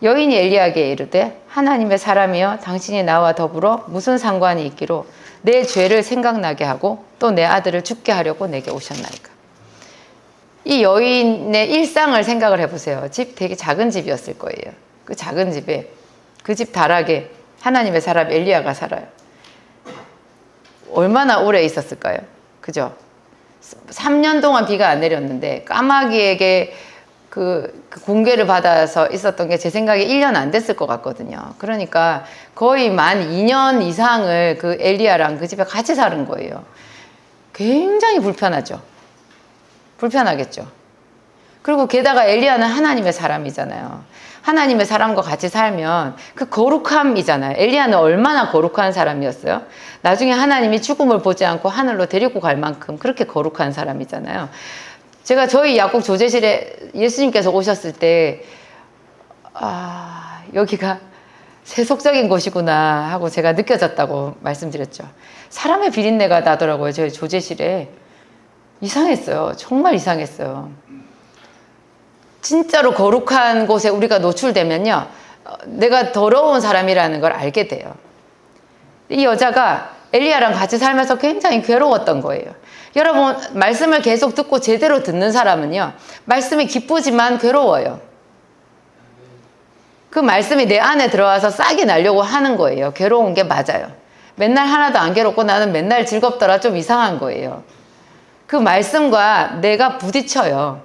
여인이 엘리야에게 이르되 하나님의 사람이여 당신이 나와 더불어 무슨 상관이 있기로 내 죄를 생각나게 하고 또 내 아들을 죽게 하려고 내게 오셨나이까. 이 여인의 일상을 생각을 해보세요. 집 되게 작은 집이었을 거예요. 그 작은 집에 그 집 다락에 하나님의 사람 엘리야가 살아요. 얼마나 오래 있었을까요? 그죠? 3년 동안 비가 안 내렸는데 까마귀에게 그 공개를 받아서 있었던 게 제 생각에 1년 안 됐을 것 같거든요. 그러니까 거의 만 2년 이상을 그 엘리야랑 그 집에 같이 사는 거예요. 굉장히 불편하죠. 불편하겠죠. 그리고 게다가 엘리야는 하나님의 사람이잖아요. 하나님의 사람과 같이 살면 그 거룩함이잖아요. 엘리야는 얼마나 거룩한 사람이었어요. 나중에 하나님이 죽음을 보지 않고 하늘로 데리고 갈 만큼 그렇게 거룩한 사람이잖아요. 제가 저희 약국 조제실에 예수님께서 오셨을 때 여기가 세속적인 곳이구나 하고 제가 느껴졌다고 말씀드렸죠. 사람의 비린내가 나더라고요. 저희 조제실에. 이상했어요. 정말 이상했어요. 진짜로 거룩한 곳에 우리가 노출되면요, 내가 더러운 사람이라는 걸 알게 돼요. 이 여자가 엘리야랑 같이 살면서 굉장히 괴로웠던 거예요. 여러분, 말씀을 계속 듣고 제대로 듣는 사람은요, 말씀이 기쁘지만 괴로워요. 그 말씀이 내 안에 들어와서 싹이 나려고 하는 거예요. 괴로운 게 맞아요. 맨날 하나도 안 괴롭고 나는 맨날 즐겁더라, 좀 이상한 거예요. 그 말씀과 내가 부딪혀요.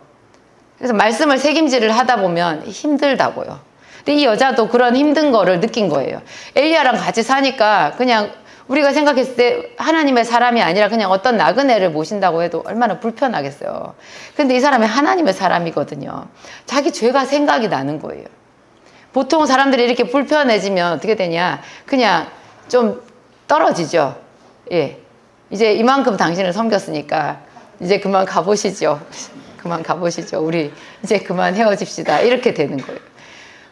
그래서 말씀을 새김질을 하다 보면 힘들다고요. 근데 이 여자도 그런 힘든 거를 느낀 거예요. 엘리야랑 같이 사니까 그냥 우리가 생각했을 때 하나님의 사람이 아니라 그냥 어떤 나그네를 모신다고 해도 얼마나 불편하겠어요. 근데 이 사람이 하나님의 사람이거든요. 자기 죄가 생각이 나는 거예요. 보통 사람들이 이렇게 불편해지면 어떻게 되냐, 그냥 좀 떨어지죠. 예, 이제 이만큼 당신을 섬겼으니까 이제 그만 가보시죠. 그만 가보시죠. 우리 이제 그만 헤어집시다. 이렇게 되는 거예요.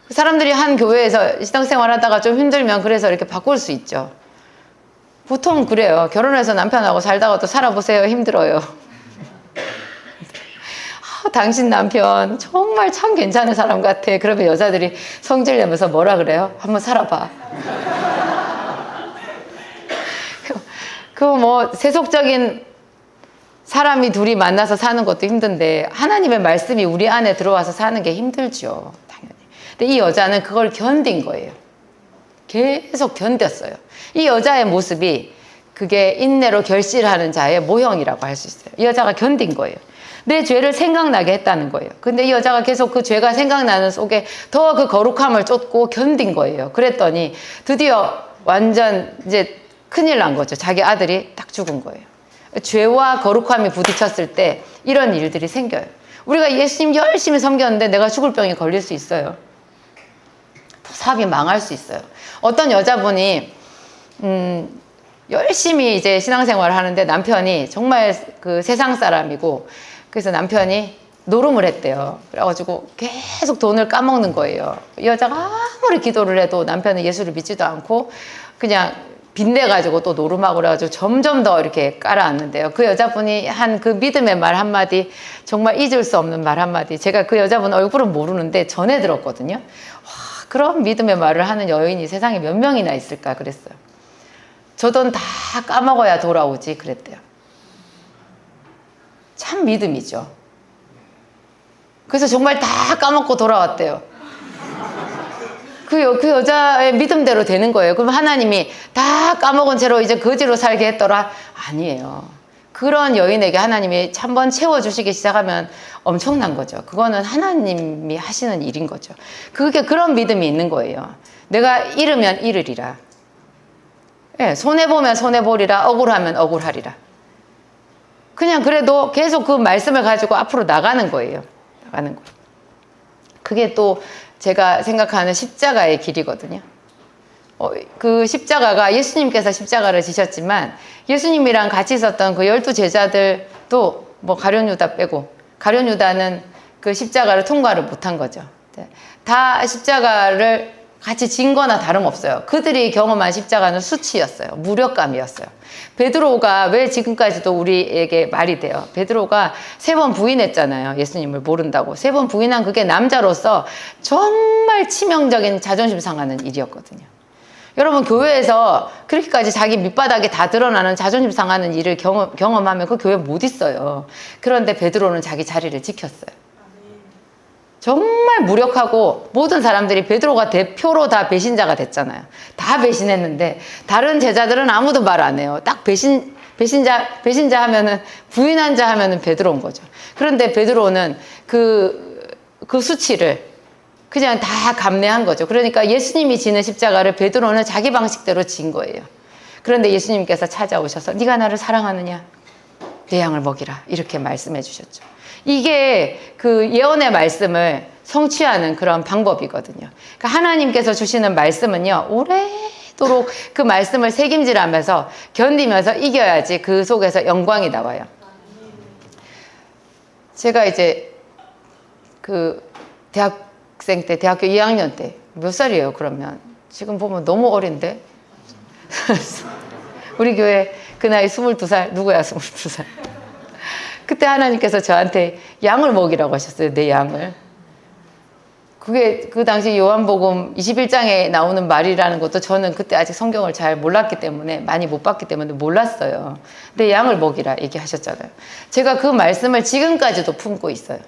사람들이 한 교회에서 신앙생활 하다가 좀 힘들면 그래서 이렇게 바꿀 수 있죠. 보통 그래요. 결혼해서 남편하고 살다가 또 살아보세요. 힘들어요. 당신 남편 정말 참 괜찮은 사람 같아. 그러면 여자들이 성질 내면서 뭐라 그래요? 한번 살아봐. 그 뭐 세속적인 사람이 둘이 만나서 사는 것도 힘든데 하나님의 말씀이 우리 안에 들어와서 사는 게 힘들죠. 당연히. 근데 이 여자는 그걸 견딘 거예요. 계속 견뎠어요. 이 여자의 모습이 그게 인내로 결실하는 자의 모형이라고 할 수 있어요. 이 여자가 견딘 거예요. 내 죄를 생각나게 했다는 거예요. 근데 이 여자가 계속 그 죄가 생각나는 속에 더 그 거룩함을 쫓고 견딘 거예요. 그랬더니 드디어 완전 이제 큰일 난 거죠. 자기 아들이 딱 죽은 거예요. 죄와 거룩함이 부딪혔을 때 이런 일들이 생겨요. 우리가 예수님 열심히 섬겼는데 내가 죽을 병이 걸릴 수 있어요. 사업이 망할 수 있어요. 어떤 여자분이 열심히 이제 신앙생활을 하는데 남편이 정말 그 세상 사람이고, 그래서 남편이 노름을 했대요. 그래가지고 계속 돈을 까먹는 거예요. 이 여자가 아무리 기도를 해도 남편은 예수를 믿지도 않고 그냥 빚내가지고 또 노름하고 그래가지고 점점 더 이렇게 깔아앉는데요. 그 여자분이 한 그 믿음의 말 한마디, 정말 잊을 수 없는 말 한마디, 제가 그 여자분 얼굴은 모르는데 전해 들었거든요. 와, 그런 믿음의 말을 하는 여인이 세상에 몇 명이나 있을까 그랬어요. 저 돈 다 까먹어야 돌아오지 그랬대요. 참 믿음이죠. 그래서 정말 다 까먹고 돌아왔대요. 그 여자의 믿음대로 되는 거예요. 그럼 하나님이 다 까먹은 채로 이제 거지로 살게 했더라? 아니에요. 그런 여인에게 하나님이 한번 채워주시기 시작하면 엄청난 거죠. 그거는 하나님이 하시는 일인 거죠. 그게 그런 믿음이 있는 거예요. 내가 잃으면 잃으리라. 예, 손해보면 손해보리라. 억울하면 억울하리라. 그냥 그래도 계속 그 말씀을 가지고 앞으로 나가는 거예요. 나가는 거예요. 그게 또 제가 생각하는 십자가의 길이거든요. 그 십자가가 예수님께서 십자가를 지셨지만 예수님이랑 같이 있었던 그 12제자들도 뭐 가룟 유다 빼고, 가룟 유다는 그 십자가를 통과를 못한 거죠. 다 십자가를 같이 진 거나 다름없어요. 그들이 경험한 십자가는 수치였어요. 무력감이었어요. 베드로가 왜 지금까지도 우리에게 말이 돼요? 베드로가 3번 부인했잖아요. 예수님을 모른다고. 3번 부인한 그게 남자로서 정말 치명적인 자존심 상하는 일이었거든요. 여러분 교회에서 그렇게까지 자기 밑바닥에 다 드러나는 자존심 상하는 일을 경험하면 그 교회 못 있어요. 그런데 베드로는 자기 자리를 지켰어요. 정말 무력하고 모든 사람들이 베드로가 대표로 다 배신자가 됐잖아요. 다 배신했는데 다른 제자들은 아무도 말 안 해요. 딱 배신자 하면은 부인한 자 하면은 베드로인 거죠. 그런데 베드로는 그 수치를 그냥 다 감내한 거죠. 그러니까 예수님이 지는 십자가를 베드로는 자기 방식대로 진 거예요. 그런데 예수님께서 찾아오셔서 네가 나를 사랑하느냐? 내 양을 먹이라. 이렇게 말씀해 주셨죠. 이게 그 예언의 말씀을 성취하는 그런 방법이거든요. 그러니까 하나님께서 주시는 말씀은요, 오래도록 그 말씀을 책임질하면서 견디면서 이겨야지 그 속에서 영광이 나와요. 제가 이제 그 대학생 때, 대학교 2학년 때, 몇 살이에요, 그러면? 지금 보면 너무 어린데? 우리 교회 그 나이 22살, 누구야, 22살? 그때 하나님께서 저한테 양을 먹이라고 하셨어요, 내 양을. 그게 그 당시 요한복음 21장에 나오는 말이라는 것도 저는 그때 아직 성경을 잘 몰랐기 때문에, 많이 못 봤기 때문에 몰랐어요. 내 양을 먹이라 얘기하셨잖아요. 제가 그 말씀을 지금까지도 품고 있어요.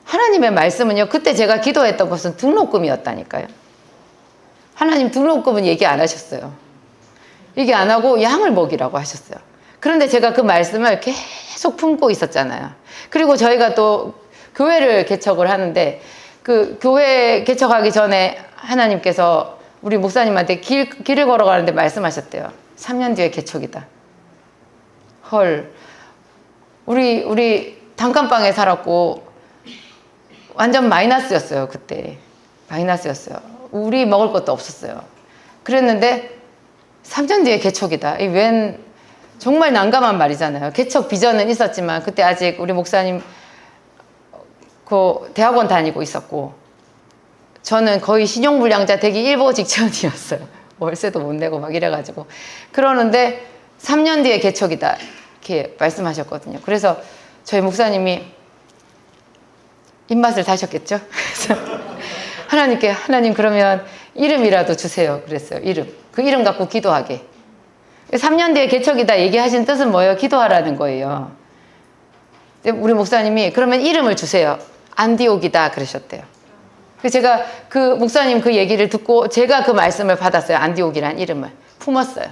하나님의 말씀은요, 그때 제가 기도했던 것은 등록금이었다니까요. 하나님 등록금은 얘기 안 하셨어요. 얘기 안 하고 양을 먹이라고 하셨어요. 그런데 제가 그 말씀을 계속 품고 있었잖아요. 그리고 저희가 또 교회를 개척을 하는데, 그 교회 개척하기 전에 하나님께서 우리 목사님한테 길을 걸어가는데 말씀하셨대요. 3년 뒤에 개척이다. 헐. 우리 단칸방에 살았고 완전 마이너스였어요, 그때. 마이너스였어요. 우리 먹을 것도 없었어요. 그랬는데 3년 뒤에 개척이다. 이 웬 정말 난감한 말이잖아요. 개척 비전은 있었지만 그때 아직 우리 목사님 그 대학원 다니고 있었고, 저는 거의 신용불량자 되기 일보 직전이었어요. 월세도 못 내고 막 이래가지고. 그러는데 3년 뒤에 개척이다 이렇게 말씀하셨거든요. 그래서 저희 목사님이 입맛을 다셨겠죠. 그래서 하나님께, 하나님 그러면 이름이라도 주세요 그랬어요. 이름. 그 이름 갖고 기도하게. 3년 뒤에 개척이다 얘기하신 뜻은 뭐예요? 기도하라는 거예요. 우리 목사님이 그러면 이름을 주세요. 안디옥이다 그러셨대요. 그래서 제가 그 목사님 그 얘기를 듣고 제가 그 말씀을 받았어요. 안디옥이라는 이름을 품었어요.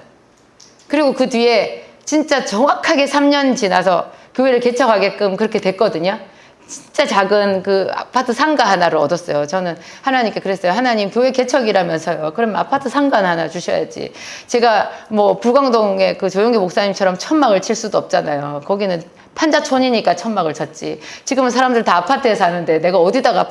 그리고 그 뒤에 진짜 정확하게 3년 지나서 교회를 개척하게끔 그렇게 됐거든요. 진짜 작은 그 아파트 상가 하나를 얻었어요. 저는 하나님께 그랬어요. 하나님 교회 개척이라면서요. 그럼 아파트 상가 하나 주셔야지. 제가 뭐 불광동의 그 조용기 목사님처럼 천막을 칠 수도 없잖아요. 거기는 판자촌이니까 천막을 쳤지. 지금은 사람들 다 아파트에 사는데 내가 어디다가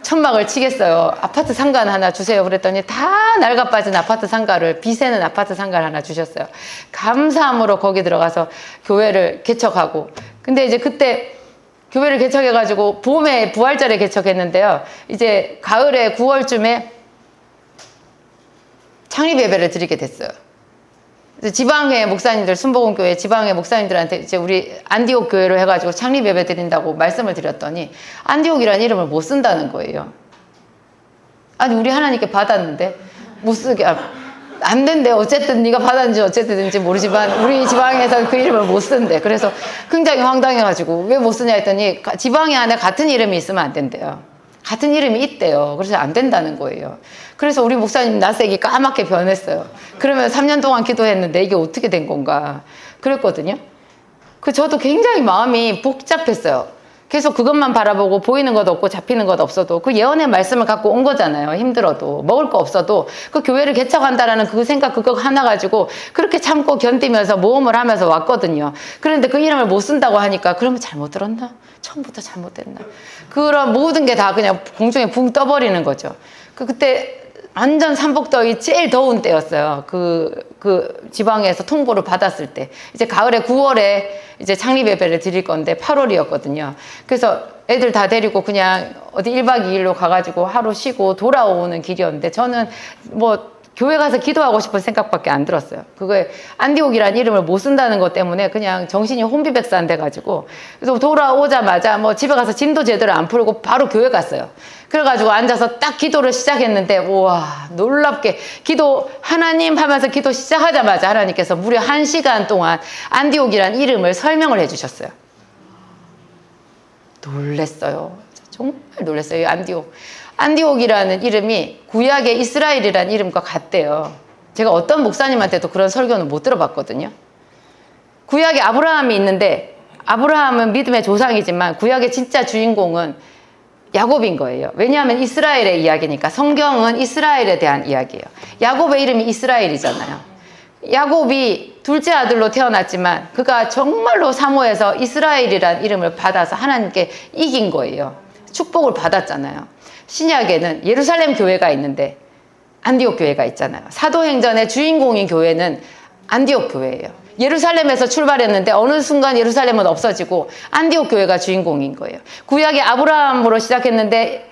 천막을 치겠어요. 아파트 상가 하나 주세요. 그랬더니 다 낡아빠진 아파트 상가를, 비세는 아파트 상가를 하나 주셨어요. 감사함으로 거기 들어가서 교회를 개척하고. 근데 이제 그때 교회를 개척해가지고 봄에 부활절에 개척했는데요. 이제 가을에 9월쯤에 창립 예배를 드리게 됐어요. 지방의 목사님들, 순복음교회 지방의 목사님들한테 이제 우리 안디옥 교회로 해가지고 창립 예배 드린다고 말씀을 드렸더니 안디옥이라는 이름을 못 쓴다는 거예요. 아니 우리 하나님께 받았는데 못 쓰게 안 된대. 어쨌든 네가 받았는지 어쨌든지 모르지만 우리 지방에서 그 이름을 못 쓴대. 그래서 굉장히 황당해가지고 왜 못 쓰냐 했더니 지방에 안에 같은 이름이 있으면 안 된대요. 같은 이름이 있대요. 그래서 안 된다는 거예요. 그래서 우리 목사님 낯색이 까맣게 변했어요. 그러면 3년 동안 기도했는데 이게 어떻게 된 건가 그랬거든요. 저도 굉장히 마음이 복잡했어요. 계속 그것만 바라보고 보이는 것 없고 잡히는 것 없어도 그 예언의 말씀을 갖고 온 거잖아요. 힘들어도 먹을 거 없어도 그 교회를 개척한다라는 그 생각 그거 하나 가지고 그렇게 참고 견디면서 모험을 하면서 왔거든요. 그런데 그 이름을 못 쓴다고 하니까 그러면 잘못 들었나? 처음부터 잘못됐나? 그런 모든 게 다 그냥 공중에 붕 떠버리는 거죠. 그때 완전 삼복더위 제일 더운 때였어요. 그 지방에서 통보를 받았을 때. 이제 가을에 9월에 이제 창립 예배를 드릴 건데 8월이었거든요. 그래서 애들 다 데리고 그냥 어디 1박 2일로 가가지고 하루 쉬고 돌아오는 길이었는데 저는 뭐 교회 가서 기도하고 싶은 생각밖에 안 들었어요. 그거에 안디옥이라는 이름을 못 쓴다는 것 때문에 그냥 정신이 혼비백산 돼가지고, 그래서 돌아오자마자 뭐 집에 가서 진도 제대로 안 풀고 바로 교회 갔어요. 그래가지고 앉아서 딱 기도를 시작했는데, 우와, 놀랍게 하나님 하면서 기도 시작하자마자 하나님께서 무려 1시간 동안 안디옥이라는 이름을 설명을 해주셨어요. 놀랬어요. 정말 놀랐어요. 안디옥이라는 이름이 구약의 이스라엘이라는 이름과 같대요. 제가 어떤 목사님한테도 그런 설교는 못 들어봤거든요. 구약에 아브라함이 있는데, 아브라함은 믿음의 조상이지만 구약의 진짜 주인공은 야곱인 거예요. 왜냐하면 이스라엘의 이야기니까. 성경은 이스라엘에 대한 이야기예요. 야곱의 이름이 이스라엘이잖아요. 야곱이 둘째 아들로 태어났지만 그가 정말로 사모해서 이스라엘이라는 이름을 받아서 하나님께 이긴 거예요. 축복을 받았잖아요. 신약에는 예루살렘 교회가 있는데 안디옥 교회가 있잖아요. 사도행전의 주인공인 교회는 안디옥 교회예요. 예루살렘에서 출발했는데 어느 순간 예루살렘은 없어지고 안디옥 교회가 주인공인 거예요. 구약의 아브라함으로 시작했는데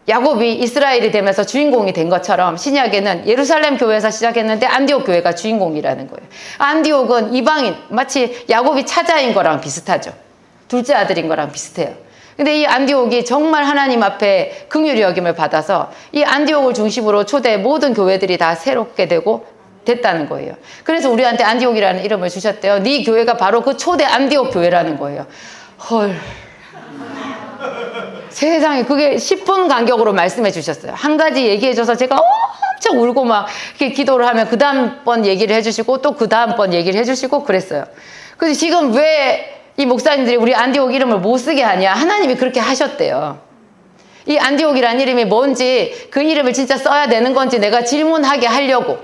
야곱이 이스라엘이 되면서 주인공이 된 것처럼 신약에는 예루살렘 교회에서 시작했는데 안디옥 교회가 주인공이라는 거예요. 안디옥은 이방인, 마치 야곱이 차자인 거랑 비슷하죠. 둘째 아들인 거랑 비슷해요. 근데 이 안디옥이 정말 하나님 앞에 긍휼히 여김을 받아서 이 안디옥을 중심으로 초대 모든 교회들이 다 새롭게 되고 됐다는 거예요. 그래서 우리한테 안디옥이라는 이름을 주셨대요. 네 교회가 바로 그 초대 안디옥 교회라는 거예요. 헐, 세상에, 그게 10분 간격으로 말씀해 주셨어요. 한 가지 얘기해 줘서 제가 엄청 울고 막 이렇게 기도를 하면 그 다음번 얘기를 해주시고 또 그 다음번 얘기를 해주시고 그랬어요. 그래서 지금 왜 이 목사님들이 우리 안디옥 이름을 못 쓰게 하냐? 하나님이 그렇게 하셨대요. 이 안디옥이라는 이름이 뭔지, 그 이름을 진짜 써야 되는 건지 내가 질문하게 하려고,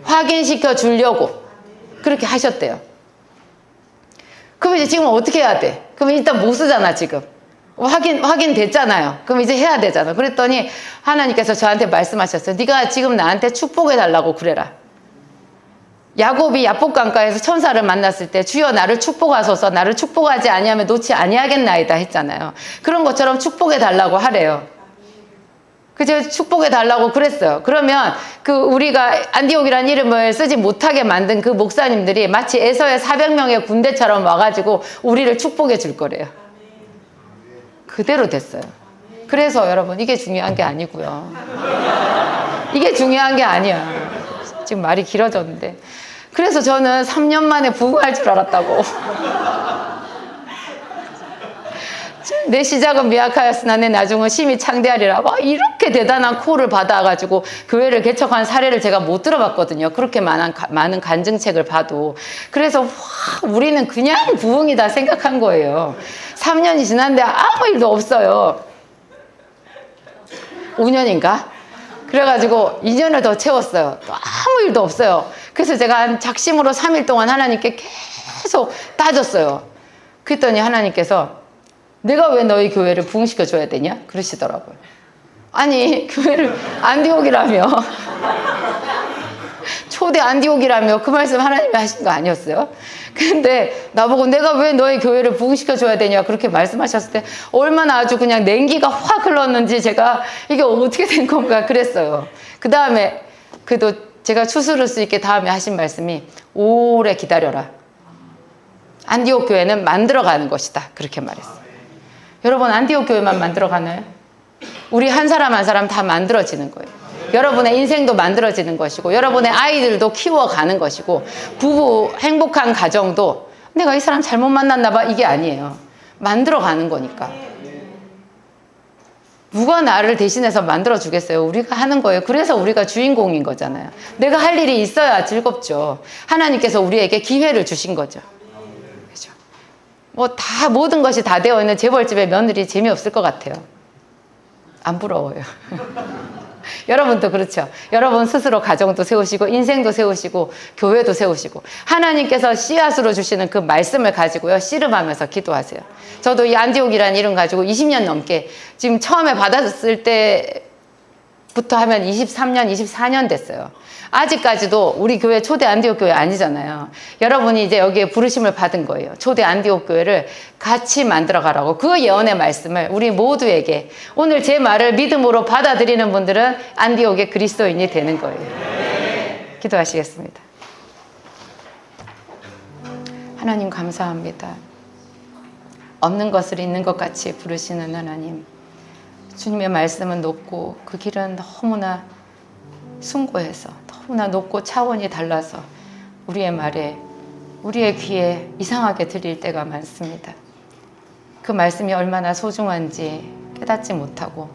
확인시켜 주려고 그렇게 하셨대요. 그럼 이제 지금 어떻게 해야 돼? 그럼 일단 못 쓰잖아. 지금 확인됐잖아요. 그럼 이제 해야 되잖아. 그랬더니 하나님께서 저한테 말씀하셨어요. 네가 지금 나한테 축복해 달라고 그래라. 야곱이 야복강가에서 천사를 만났을 때 주여 나를 축복하소서, 나를 축복하지 아니하면 놓지 아니하겠나이다 했잖아요. 그런 것처럼 축복해 달라고 하래요. 그저 축복해 달라고 그랬어요. 그러면 우리가 안디옥이라는 이름을 쓰지 못하게 만든 그 목사님들이 마치 에서의 400명의 군대처럼 와가지고 우리를 축복해 줄 거래요. 그대로 됐어요. 그래서 여러분, 이게 중요한 게 아니고요. 이게 중요한 게 아니야. 지금 말이 길어졌는데. 그래서 저는 3년 만에 부흥할 줄 알았다고. 내 시작은 미약하였으나 내 나중은 심히 창대하리라. 와, 이렇게 대단한 콜을 받아가지고 교회를 개척한 사례를 제가 못 들어봤거든요. 그렇게 많은 간증책을 봐도. 그래서 우리는 그냥 부흥이다 생각한 거예요. 3년이 지났는데 아무 일도 없어요. 5년인가? 그래가지고 2년을 더 채웠어요. 또 아무 일도 없어요. 그래서 제가 한 작심으로 3일 동안 하나님께 계속 따졌어요. 그랬더니 하나님께서 내가 왜 너희 교회를 부흥시켜줘야 되냐? 그러시더라고요. 아니, 교회를 안디옥이라며. 초대 안디옥이라며 그 말씀 하나님이 하신 거 아니었어요? 근데 나보고 내가 왜 너희 교회를 부흥시켜줘야 되냐 그렇게 말씀하셨을 때 얼마나 아주 그냥 냉기가 확 흘렀는지 제가 이게 어떻게 된 건가 그랬어요. 그 다음에 그래도 제가 추스를 수 있게 다음에 하신 말씀이 오래 기다려라. 안디옥 교회는 만들어가는 것이다. 그렇게 말했어요. 여러분, 안디옥 교회만 만들어가나요? 우리 한 사람 한 사람 다 만들어지는 거예요. 여러분의 인생도 만들어지는 것이고 여러분의 아이들도 키워가는 것이고 부부 행복한 가정도 내가 이 사람 잘못 만났나 봐 이게 아니에요. 만들어가는 거니까. 누가 나를 대신해서 만들어주겠어요? 우리가 하는 거예요. 그래서 우리가 주인공인 거잖아요. 내가 할 일이 있어야 즐겁죠. 하나님께서 우리에게 기회를 주신 거죠. 그렇죠? 모든 것이 다 되어 있는 재벌집의 며느리 재미없을 것 같아요. 안 부러워요. 여러분도 그렇죠. 여러분 스스로 가정도 세우시고 인생도 세우시고 교회도 세우시고 하나님께서 씨앗으로 주시는 그 말씀을 가지고요 씨름하면서 기도하세요. 저도 이 안디옥이라는 이름 가지고 20년 넘게 지금 처음에 받았을 때 부터 하면 23년, 24년 됐어요. 아직까지도 우리 교회 초대 안디옥 교회 아니잖아요. 여러분이 이제 여기에 부르심을 받은 거예요. 초대 안디옥 교회를 같이 만들어 가라고. 그 예언의 말씀을 우리 모두에게, 오늘 제 말을 믿음으로 받아들이는 분들은 안디옥의 그리스도인이 되는 거예요. 기도하시겠습니다. 하나님 감사합니다. 없는 것을 있는 것 같이 부르시는 하나님, 주님의 말씀은 높고 그 길은 너무나 숭고해서 너무나 높고 차원이 달라서 우리의 말에, 우리의 귀에 이상하게 들릴 때가 많습니다. 그 말씀이 얼마나 소중한지 깨닫지 못하고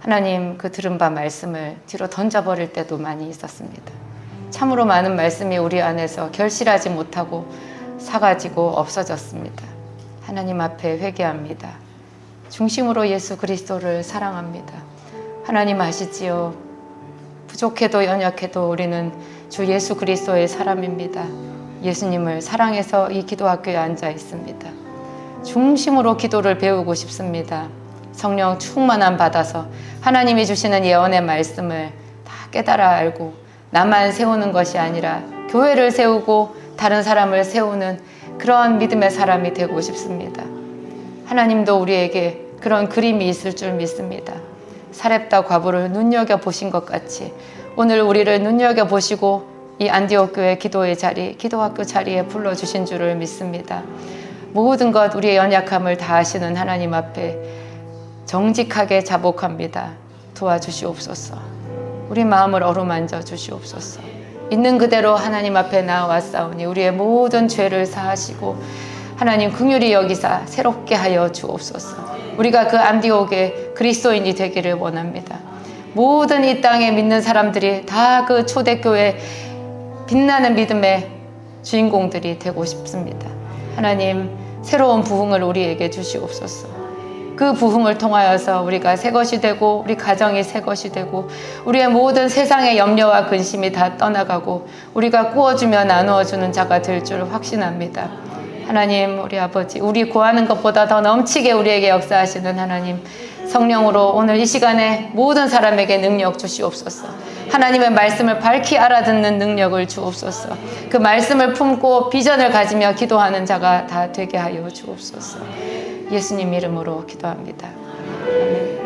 하나님 그 들은 바 말씀을 뒤로 던져버릴 때도 많이 있었습니다. 참으로 많은 말씀이 우리 안에서 결실하지 못하고 사가지고 없어졌습니다. 하나님 앞에 회개합니다. 중심으로 예수 그리스도를 사랑합니다. 하나님 아시지요? 부족해도 연약해도 우리는 주 예수 그리스도의 사람입니다. 예수님을 사랑해서 이 기도학교에 앉아 있습니다. 중심으로 기도를 배우고 싶습니다. 성령 충만함 받아서 하나님이 주시는 예언의 말씀을 다 깨달아 알고 나만 세우는 것이 아니라 교회를 세우고 다른 사람을 세우는 그런 믿음의 사람이 되고 싶습니다. 하나님도 우리에게 그런 그림이 있을 줄 믿습니다. 사렙다 과부를 눈여겨보신 것 같이 오늘 우리를 눈여겨보시고 이 안디옥 교회 기도의 자리, 기도학교 자리에 불러주신 줄을 믿습니다. 모든 것 우리의 연약함을 다하시는 하나님 앞에 정직하게 자복합니다. 도와주시옵소서. 우리 마음을 어루만져 주시옵소서. 있는 그대로 하나님 앞에 나와싸우니 우리의 모든 죄를 사하시고 하나님 긍휼히 여기사 새롭게 하여 주옵소서. 우리가 그 안디옥의 그리스도인이 되기를 원합니다. 모든 이 땅에 믿는 사람들이 다 그 초대교회 빛나는 믿음의 주인공들이 되고 싶습니다. 하나님 새로운 부흥을 우리에게 주시옵소서. 그 부흥을 통하여서 우리가 새 것이 되고 우리 가정이 새 것이 되고 우리의 모든 세상의 염려와 근심이 다 떠나가고 우리가 꾸어주며 나누어주는 자가 될 줄 확신합니다. 하나님 우리 아버지, 우리 구하는 것보다 더 넘치게 우리에게 역사하시는 하나님, 성령으로 오늘 이 시간에 모든 사람에게 능력 주시옵소서. 하나님의 말씀을 밝히 알아듣는 능력을 주옵소서. 그 말씀을 품고 비전을 가지며 기도하는 자가 다 되게 하여 주옵소서. 예수님 이름으로 기도합니다. 아멘.